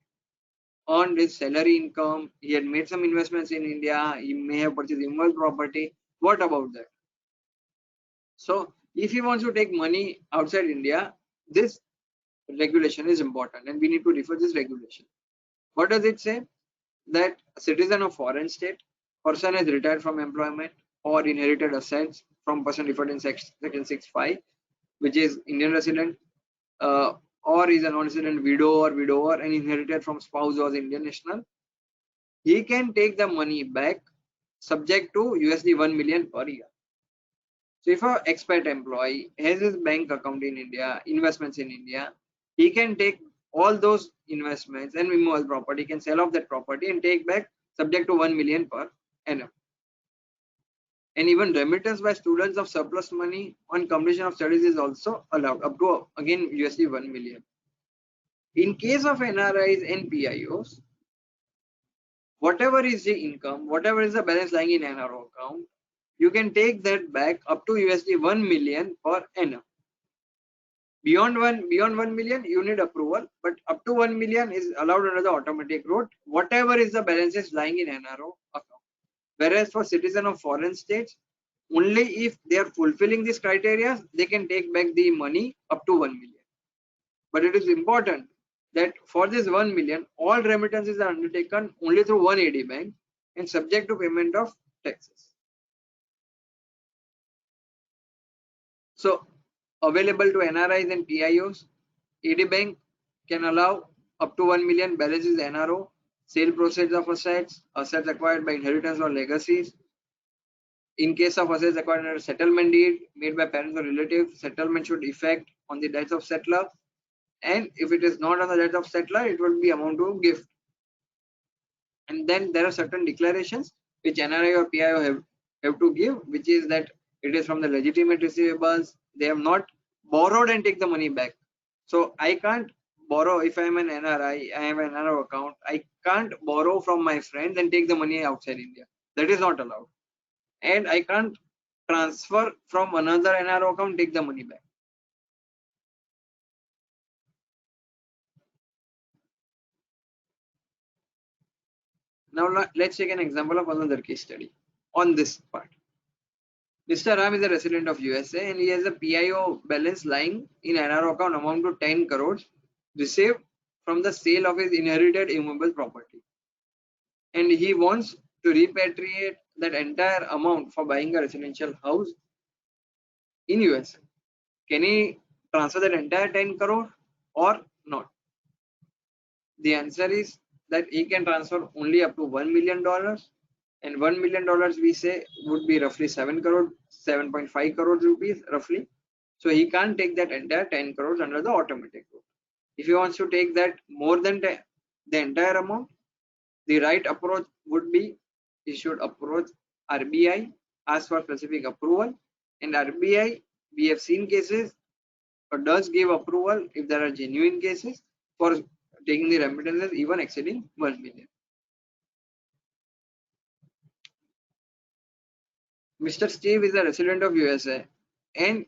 earned his salary income, he had made some investments in India, he may have purchased immovable property. What about that? So if he wants to take money outside India, this regulation is important, and we need to refer this regulation. What does it say? That a citizen of foreign state, person has retired from employment or inherited assets from person referred in section 6(5), which is Indian resident, or is a non-resident widow or widower and inherited from spouse or Indian national, he can take the money back subject to USD 1 million per year. So if an expat employee has his bank account in India, investments in India, he can take all those investments and immovable property, can sell off that property and take back subject to 1 million per annum. And even remittance by students of surplus money on completion of studies is also allowed up to again USD 1 million. In case of NRIs and PIOs, whatever is the income, whatever is the balance lying in NRO account, you can take that back up to USD 1 million per annum. Beyond 1 million, you need approval, but up to 1 million is allowed under the automatic route, whatever is the balances lying in NRO account. Whereas for citizen of foreign states, only if they are fulfilling these criteria, they can take back the money up to 1 million. But it is important that for this 1 million, all remittances are undertaken only through one AD bank and subject to payment of taxes. So available to NRIs and PIOs, AD bank can allow up to 1 million balances NRO, sale proceeds of assets, assets acquired by inheritance or legacies. In case of assets acquired under settlement deed made by parents or relatives, settlement should effect on the death of settler. And if it is not on the death of settler, it will be amount to gift. And then there are certain declarations which NRI or PIO have to give, which is that it is from the legitimate receivables. They have not borrowed and take the money back. So I can't borrow if I am an NRI, I have an NRO account. I can't borrow from my friends and take the money outside India. That is not allowed. And I can't transfer from another NRO account, take the money back? Now let's take an example of another case study on this part. Mr. Ram is a resident of USA and he has a PIO balance lying in NRO account amount to 10 crores received from the sale of his inherited immovable property. And he wants to repatriate that entire amount for buying a residential house in USA. Can he transfer that entire 10 crore or not? The answer is that he can transfer only up to $1 million, and $1 million we say would be roughly 7.5 crore rupees roughly. So he can't take that entire 10 crores under the automatic route. If he wants to take that more than the entire amount, the right approach would be he should approach RBI, ask for specific approval, and RBI, we have seen cases, does give approval if there are genuine cases for taking the remittances even exceeding 1 million. Mr. Steve is a resident of USA and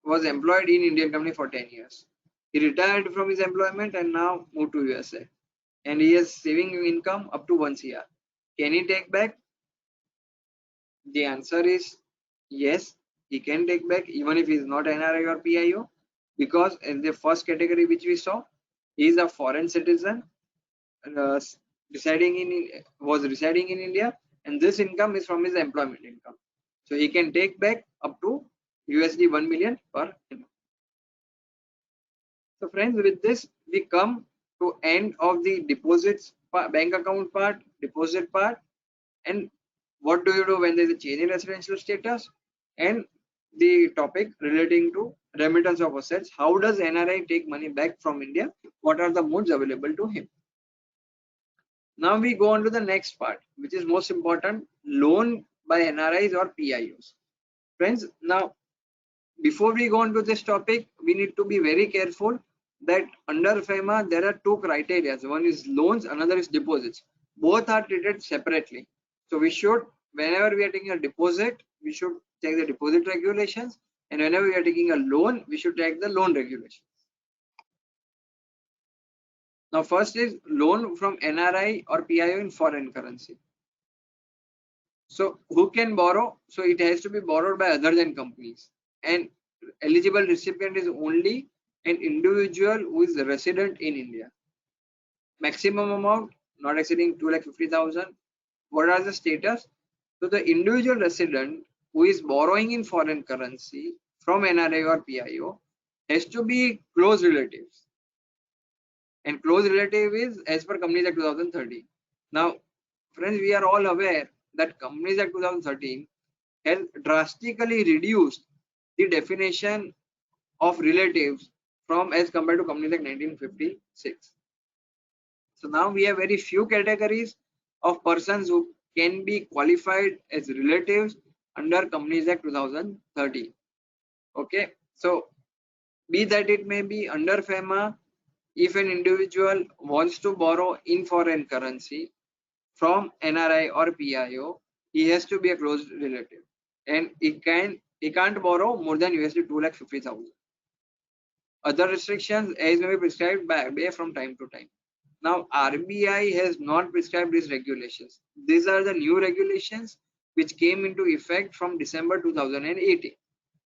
was employed in Indian company for 10 years. He retired from his employment and now moved to USA. And he has saving income up to 1 CR. Can he take back? The answer is yes, he can take back even if he is not NRI or PIO, because in the first category which we saw, he is a foreign citizen residing in India, and this income is from his employment income. So he can take back up to USD 1 million per annum. So friends, with this we come to end of the deposits bank account part, deposit part, and what do you do when there is a change in residential status, and the topic relating to remittance of assets. How does NRI take money back from India? What are the modes available to him? Now we go on to the next part, which is most important, loan by NRIs or PIOs. Friends, now before we go on to this topic, we need to be very careful that under FEMA there are two criteria. One is loans, another is deposits. Both are treated separately. So we should, whenever we are taking a deposit, we should take the deposit regulations, and whenever we are taking a loan, we should take the loan regulations. Now first is loan from NRI or PIO in foreign currency. So who can borrow? So it has to be borrowed by other than companies, and eligible recipient is only an individual who is a resident in India. Maximum amount not exceeding 2,50,000. What are the status? So the individual resident who is borrowing in foreign currency from NRI or PIO has to be close relatives, and close relative is as per Companies Act 2013. Now friends, we are all aware that Companies Act 2013 has drastically reduced the definition of relatives from as compared to Companies Act 1956. So now we have very few categories of persons who can be qualified as relatives under Companies Act 2013. Okay, so be that it may be, under FEMA, if an individual wants to borrow in foreign currency from NRI or PIO, he has to be a close relative, and he can't borrow more than USD 2,50,000. Other restrictions as may be prescribed by RBI from time to time. Now RBI has not prescribed these regulations. These are the new regulations which came into effect from December 2018.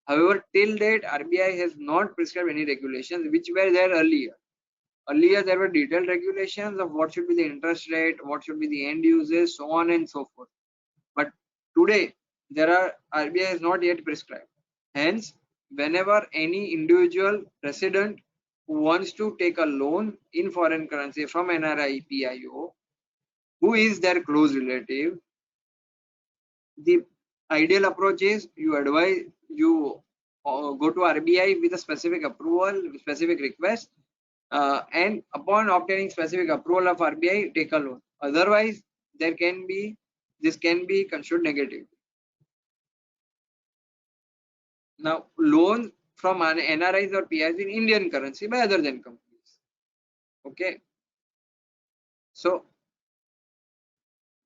However, till date RBI has not prescribed any regulations which were there earlier. Earlier there were detailed regulations of what should be the interest rate, what should be the end uses, so on and so forth. But today RBI has not yet prescribed. Hence, whenever any individual resident who wants to take a loan in foreign currency from NRI PIO, who is their close relative, the ideal approach is you go to RBI with a specific approval, specific request, and upon obtaining specific approval of RBI, take a loan. Otherwise, this can be construed negative. Now, loan from NRIs or PIs in Indian currency by other than companies. Okay. So,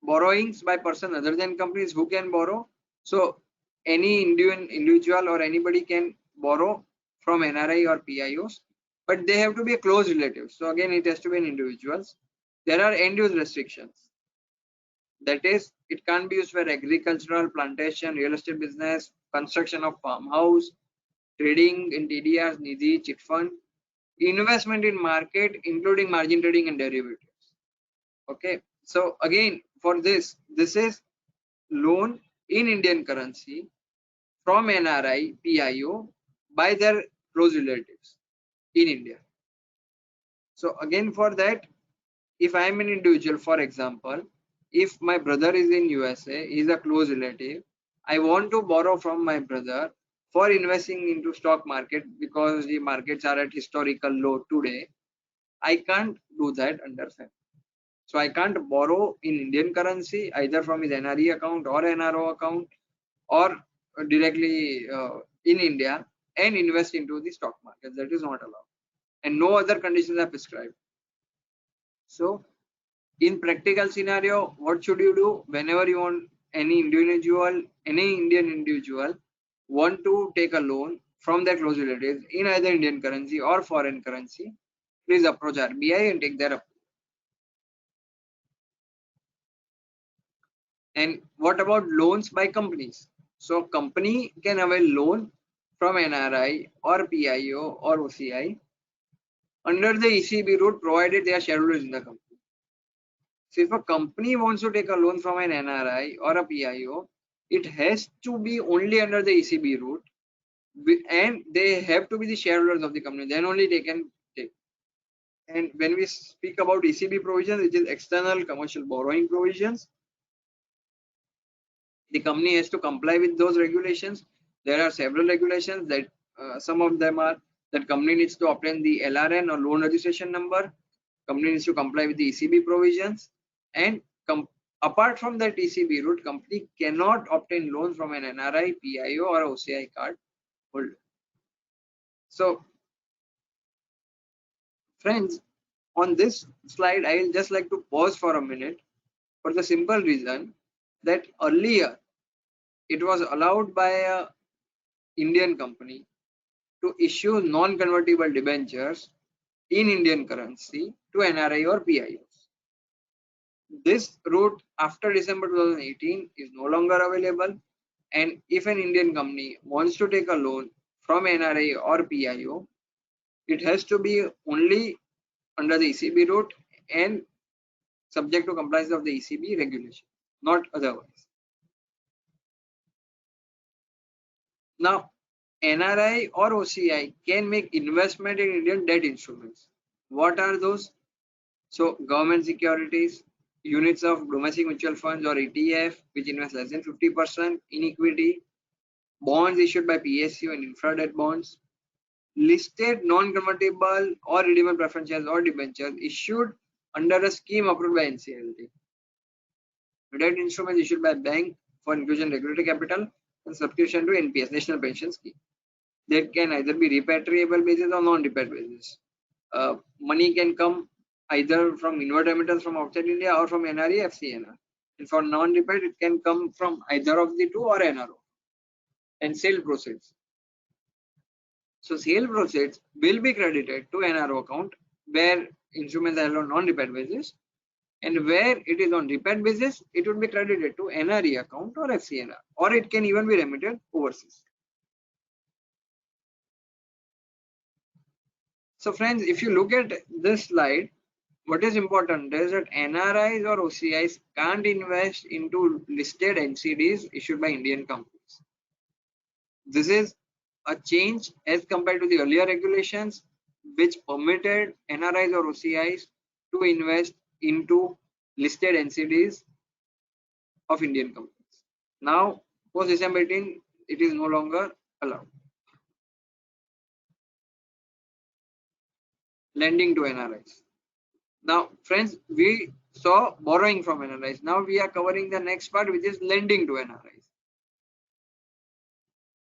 borrowings by person other than companies, who can borrow? So, any individual or anybody can borrow from NRI or PIOs, but they have to be a close relative. So again, it has to be an individuals. There are end use restrictions. That is, it can't be used for agricultural, plantation, real estate business, construction of farmhouse, trading in TDRs, Nidhi, chit fund, investment in market, including margin trading and derivatives. Okay, so again, for this is loan in Indian currency from NRI, PIO by their close relatives in India. So again, for that, if I am an individual, for example, if my brother is in USA, he is a close relative, I want to borrow from my brother for investing into stock market because the markets are at historical low today, I can't do that under FEM. So I can't borrow in Indian currency either from his NRE account or NRO account or directly in India and invest into the stock market. That is not allowed, and no other conditions are prescribed. So in practical scenario, what should you do whenever you want any individual, any Indian individual want to take a loan from their close relatives in either Indian currency or foreign currency? Please approach RBI and take their approval. And what about loans by companies? So company can avail loan from NRI or PIO or OCI under the ECB route provided they are shareholders in the company. So if a company wants to take a loan from an NRI or a PIO, it has to be only under the ECB route and they have to be the shareholders of the company, then only they can take. And when we speak about ECB provisions, which is external commercial borrowing provisions, the company has to comply with those regulations. There are several regulations that some of them are that company needs to obtain the LRN or loan registration number. Company needs to comply with the ECB provisions, and apart from that ECB route, company cannot obtain loans from an NRI, PIO or OCI card holder. So friends, on this slide, I will just like to pause for a minute for the simple reason that earlier it was allowed by a Indian company to issue non-convertible debentures in Indian currency to NRI or PIOs. This route after December 2018 is no longer available, and if an Indian company wants to take a loan from NRI or PIO, it has to be only under the ECB route and subject to compliance of the ECB regulation, not otherwise. Now, NRI or OCI can make investment in Indian debt instruments. What are those? So, government securities, units of domestic mutual funds or ETF, which invest less than 50% in equity, bonds issued by PSU and infra debt bonds, listed non-convertible or redeemable preference shares or debentures issued under a scheme approved by NCLT. Debt instruments issued by bank for inclusion in regulatory capital and subscription to NPS, National Pension Scheme. That can either be repatriable basis or non-repatriable basis. Money can come either from inward remittance from outside India or from NRE, FCNR. And for non-repatriate, it can come from either of the two or NRO. And sale proceeds. So sale proceeds will be credited to NRO account where instruments are on non-repatriate basis, and where it is on repatriate basis, it would be credited to NRE account or FCNR, or it can even be remitted overseas. So friends, if you look at this slide, what is important is that NRIs or OCIs can't invest into listed NCDs issued by Indian companies. This is a change as compared to the earlier regulations, which permitted NRIs or OCIs to invest into listed NCDs of Indian companies. Now, post December 18, it is no longer allowed. Lending to NRIs. Now, friends, we saw borrowing from NRIs. Now we are covering the next part, which is lending to NRIs.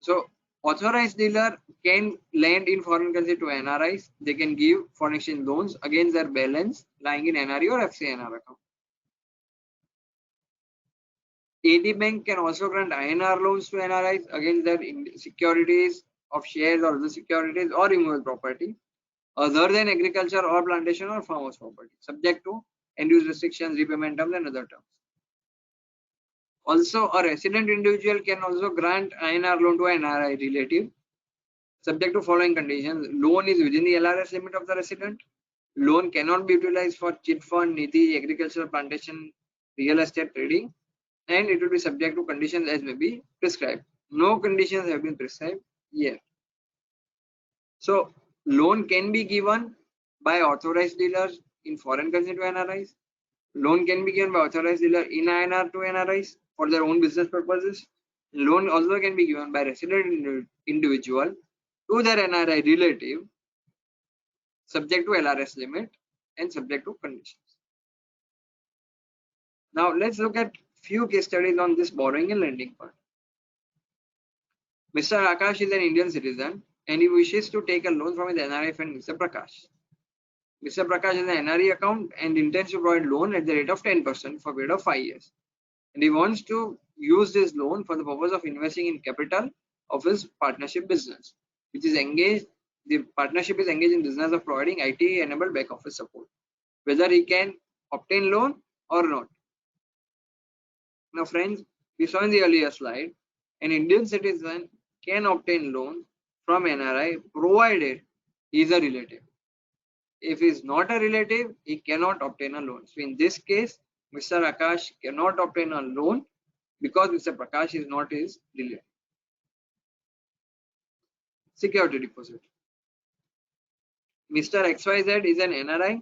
So, authorized dealer can lend in foreign currency to NRIs. They can give foreign exchange loans against their balance lying in NRE or FCNR account. AD Bank can also grant INR loans to NRIs against their securities of shares or other securities or immovable property other than agriculture or plantation or farmers property, subject to end-use restrictions, repayment terms, and other terms. Also, a resident individual can also grant INR loan to an NRI relative, subject to following conditions. Loan is within the LRS limit of the resident. Loan cannot be utilized for chit fund, nidhi, agricultural, plantation, real estate trading, and it will be subject to conditions as may be prescribed. No conditions have been prescribed yet. So, loan can be given by authorized dealers in foreign currency to NRIs. Loan can be given by authorized dealer in INR to NRIs for their own business purposes. Loan also can be given by resident individual to their NRI relative, subject to LRS limit and subject to conditions. Now let's look at few case studies on this borrowing and lending part. Mr. Akash is an Indian citizen and he wishes to take a loan from his NRI friend Mr. Prakash. Mr. Prakash has an NRI account and intends to provide loan at the rate of 10% for a period of 5 years. And he wants to use this loan for the purpose of investing in capital of his partnership business, which is engaged. The partnership is engaged in business of providing IT enabled back office support. Whether he can obtain loan or not. Now, friends, we saw in the earlier slide, an Indian citizen can obtain loan from NRI provided he is a relative. If he is not a relative, he cannot obtain a loan. So, in this case, Mr. Akash cannot obtain a loan because Mr. Prakash is not his relative. Security deposit. Mr. XYZ is an NRI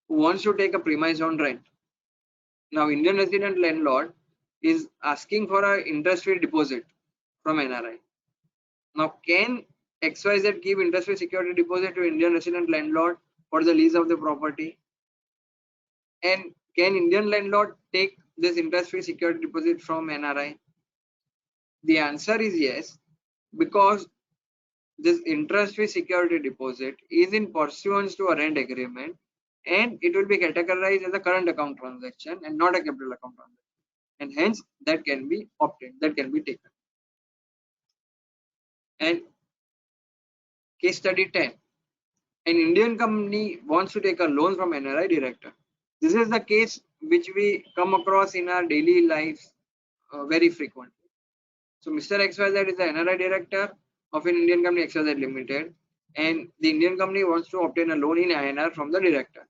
who wants to take a premise on rent. Now, Indian resident landlord is asking for an interest-free deposit from NRI. Now, can XYZ give interest-free security deposit to Indian resident landlord for the lease of the property? And can Indian landlord take this interest-free security deposit from NRI? The answer is yes, because this interest-free security deposit is in pursuance to a rent agreement and it will be categorized as a current account transaction and not a capital account transaction. And hence that can be obtained, that can be taken. And case study 10. An Indian company wants to take a loan from NRI director. This is the case which we come across in our daily lives very frequently. So Mr. XYZ is the NRI director of an Indian company XYZ Limited, and the Indian company wants to obtain a loan in INR from the director.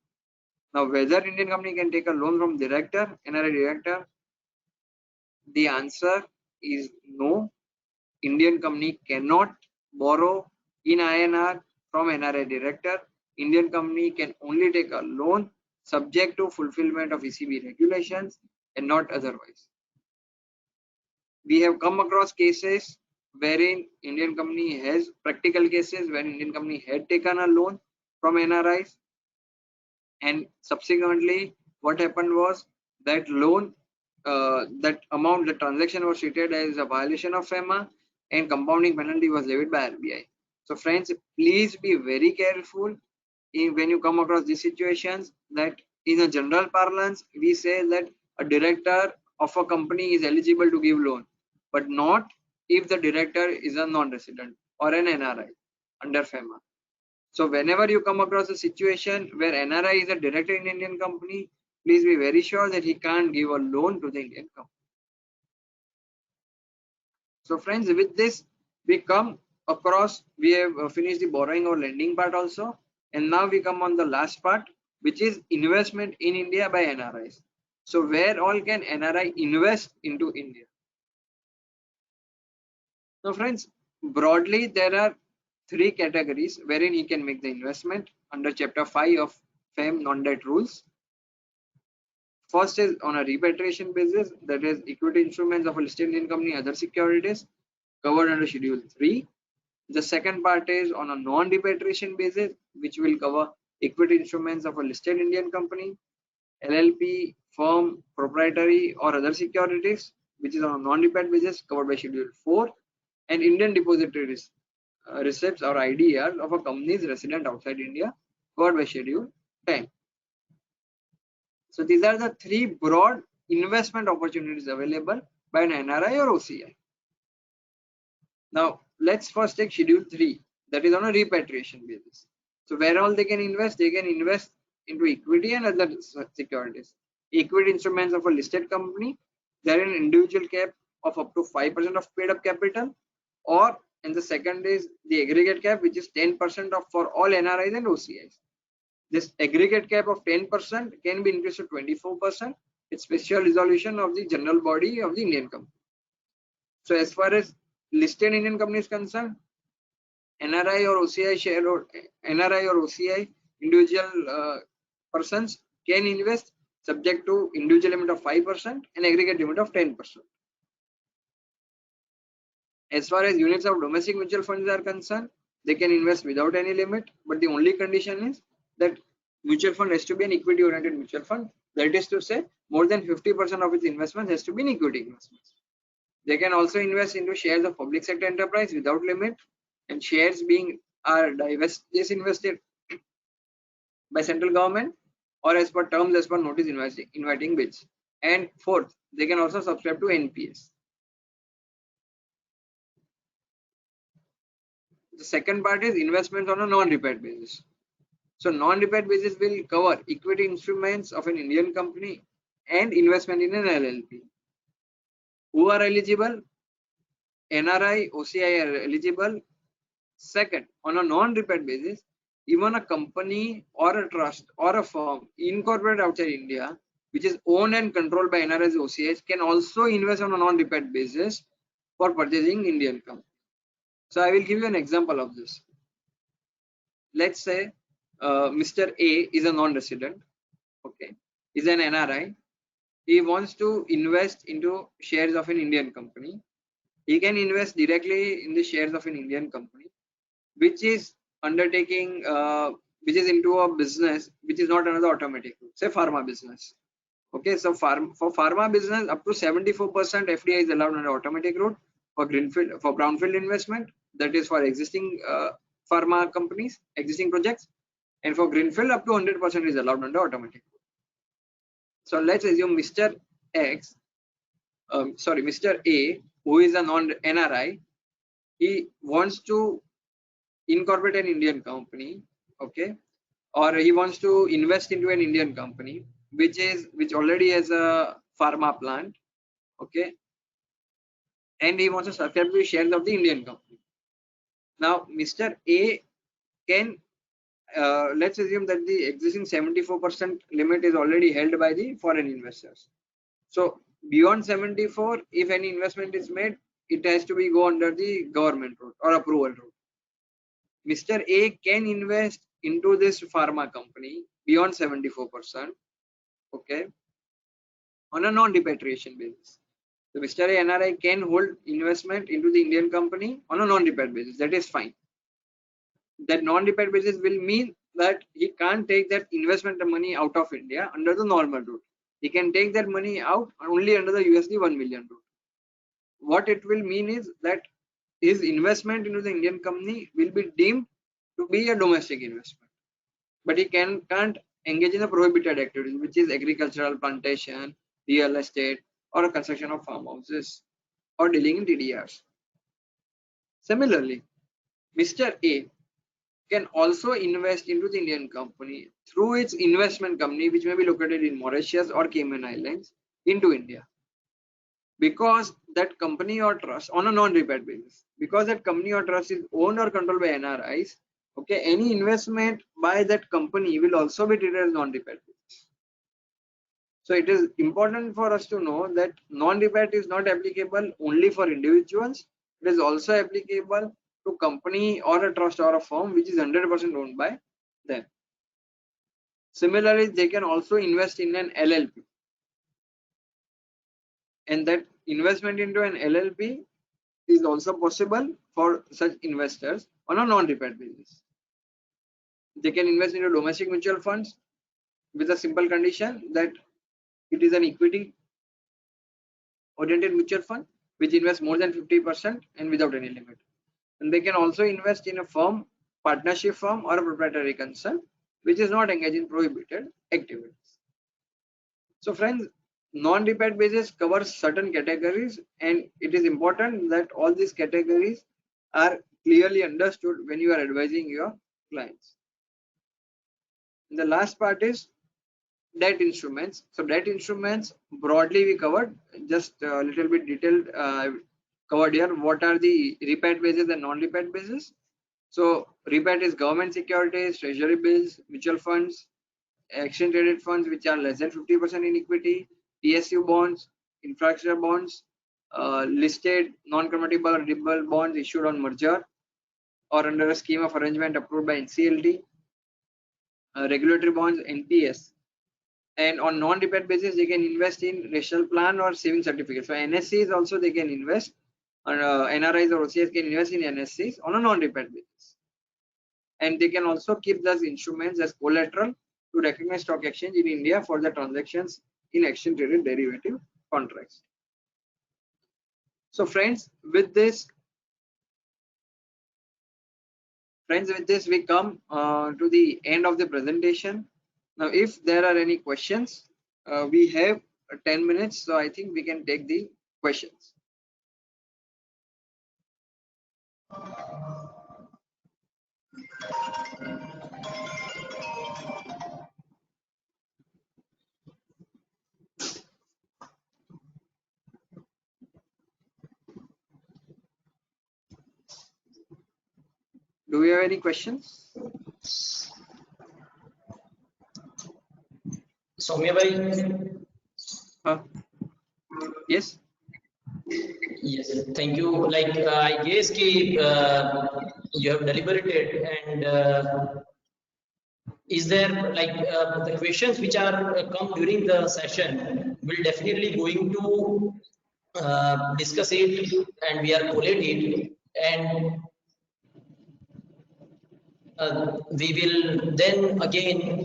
Now, whether Indian company can take a loan from director, NRI director, the answer is no. Indian company cannot borrow in INR from NRI director. Indian company can only take a loan subject to fulfillment of ECB regulations and not otherwise. We have come across cases wherein Indian company has practical cases where Indian company had taken a loan from NRIs, and subsequently what happened was that loan, that amount, the transaction was treated as a violation of FEMA and compounding penalty was levied by RBI. So friends, please be very careful when you come across these situations, that in a general parlance we say that a director of a company is eligible to give loan, but not if the director is a non-resident or an NRI under FEMA. So whenever you come across a situation where NRI is a director in Indian company, please be very sure that he can't give a loan to the Indian company. So friends, with this we come across, we have finished the borrowing or lending part also, and now we come on the last part, which is investment in India by NRIs. So where all can NRI invest into India? So friends, broadly there are 3 categories wherein he can make the investment under chapter 5 of FEM non-debt rules. First is on a repatriation basis, that is equity instruments of a listed Indian company, other securities covered under schedule 3. The second part is on a non-repatriation basis, which will cover equity instruments of a listed Indian company, LLP, firm, proprietary or other securities, which is on a non-repat basis covered by schedule 4, and Indian depository receipts or IDR of a company's resident outside India covered by schedule 10. So these are the 3 broad investment opportunities available by an NRI or OCI. Now, let's first take Schedule 3, that is on a repatriation basis. So, where all they can invest? They can invest into equity and other securities. Equity instruments of a listed company, there is an individual cap of up to 5% of paid up capital, or and the second is the aggregate cap, which is 10% of for all NRIs and OCIs. This aggregate cap of 10% can be increased to 24%. It's special resolution of the general body of the Indian company. So as far as listed Indian company is concerned, NRI or OCI share or NRI or OCI individual persons can invest subject to individual limit of 5% and aggregate limit of 10%. As far as units of domestic mutual funds are concerned, they can invest without any limit, but the only condition is that mutual fund has to be an equity oriented mutual fund. That is to say, more than 50% of its investment has to be in equity investments. They can also invest into shares of public sector enterprise without limit, and shares being are disinvested by central government or as per terms as per notice inviting bids. And fourth, they can also subscribe to NPS. The second part is investments on a non-repaid basis. So non-repaid basis will cover equity instruments of an Indian company and investment in an LLP. Who are eligible? NRI, OCI are eligible. Second, on a non-repaid basis, even a company or a trust or a firm incorporated outside India, which is owned and controlled by NRIs, OCIs, can also invest on a non-repaid basis for purchasing Indian company. So I will give you an example of this. Let's say Mr. A is a non-resident, okay, is an NRI. He wants to invest into shares of an Indian company. He can invest directly in the shares of an Indian company, which is undertaking, which is into a business which is not another automatic route, say pharma business. Okay, so for pharma business, up to 74% FDI is allowed under automatic route. For greenfield, for brownfield investment, that is for existing pharma companies, existing projects, and for greenfield, up to 100% is allowed under automatic route. So let's assume Mr. Mr. A, who is a non-NRI, he wants to incorporate an Indian company, okay, or he wants to invest into an Indian company which already has a pharma plant, okay, and he wants to subscribe to shares of the Indian company. Now, Mr. A can let's assume that the existing 74% limit is already held by the foreign investors. So beyond 74, if any investment is made, it has to be go under the government route or approval route. Mr. A can invest into this pharma company beyond 74%, okay, on a non-repatriation basis. So Mr. A NRI can hold investment into the Indian company on a non-repaid basis. That is fine. That non-repaid basis will mean that he can't take that investment money out of India under the normal route. He can take that money out only under the USD 1 million route. What it will mean is that his investment into the Indian company will be deemed to be a domestic investment, but he can't engage in a prohibited activity, which is agricultural, plantation, real estate, or a construction of farmhouses, or dealing in TDRs. Similarly, Mr. A can also invest into the Indian company through its investment company, which may be located in Mauritius or Cayman Islands, into India, because that company or trust on a non-repaid basis, because that company or trust is owned or controlled by NRIs, okay, any investment by that company will also be treated as non-repaid basis. So it is important for us to know that non-repaid is not applicable only for individuals. It is also applicable to company or a trust or a firm which is 100% owned by them. Similarly, they can also invest in an LLP, and that investment into an LLP is also possible for such investors on a non-repaid basis. They can invest into domestic mutual funds with a simple condition that it is an equity oriented mutual fund which invests more than 50% and without any limit. And they can also invest in a firm, partnership firm, or a proprietary concern which is not engaged in prohibited activities. So friends, Non-repeat basis covers certain categories, and it is important that all these categories are clearly understood when you are advising your clients. And the last part is debt instruments. So debt instruments broadly we covered, just a little bit detailed covered here. What are the repeat basis and non-repeat basis? So repeat is government securities, treasury bills, mutual funds, exchange traded funds which are less than 50% in equity, PSU bonds, infrastructure bonds, listed non-convertible or redeemable bonds issued on merger or under a scheme of arrangement approved by NCLT, regulatory bonds, NPS. And on non-repeat basis, they can invest in racial plan or saving certificate. So NSCs also they can invest, NRIs or OCS can invest in NSCs on a non-repeat basis. And they can also keep those instruments as collateral to recognized stock exchange in India for the transactions in exchange traded derivative contracts. So friends, with this we come to the end of the presentation. Now, if there are any questions, we have 10 minutes, so I think we can take the questions. Do we have any questions? Soumya bhai? Yes. Yes, thank you. Like I guess ki, you have deliberated, and is there like the questions which are come during the session will definitely going to discuss it, and we are collate it, and we will then again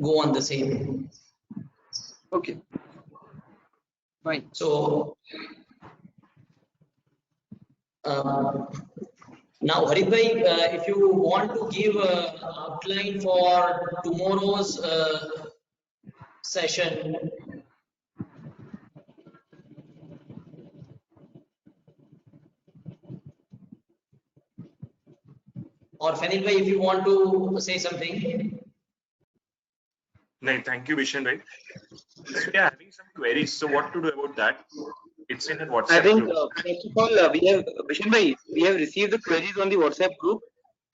go on the same. Okay. Fine. So now, Harit bhai, if you want to give an outline for tomorrow's session. Or Fanil bhai, if you want to say something. No, thank you, Vishen bhai. So we are having some queries. So what to do about that? It's in a WhatsApp I think group. first of all, we have Vishen bhai, we have received the queries on the WhatsApp group,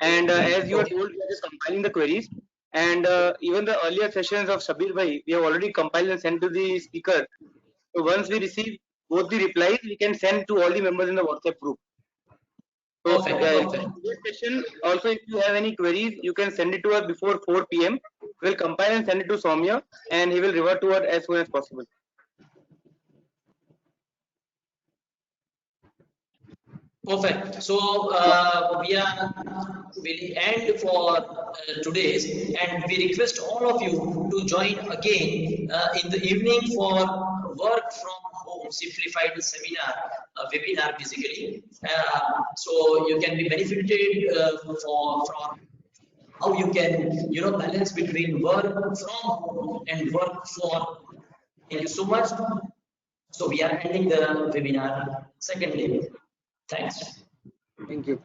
and as you are told, we are just compiling the queries. And even the earlier sessions of Sabir bhai, we have already compiled and sent to the speaker. So once we receive both the replies, we can send to all the members in the WhatsApp group. So Perfect. this session, also if you have any queries, you can send it to us before 4 p.m. We'll compile and send it to Soumya, and he will revert to us as soon as possible. Perfect. So we will end for today's, and we request all of you to join again in the evening for work from home simplified seminar webinar basically. So you can be benefited from how you can balance between work from home and work for. Thank you so much. So we are ending the webinar second day. Thanks. Thank you.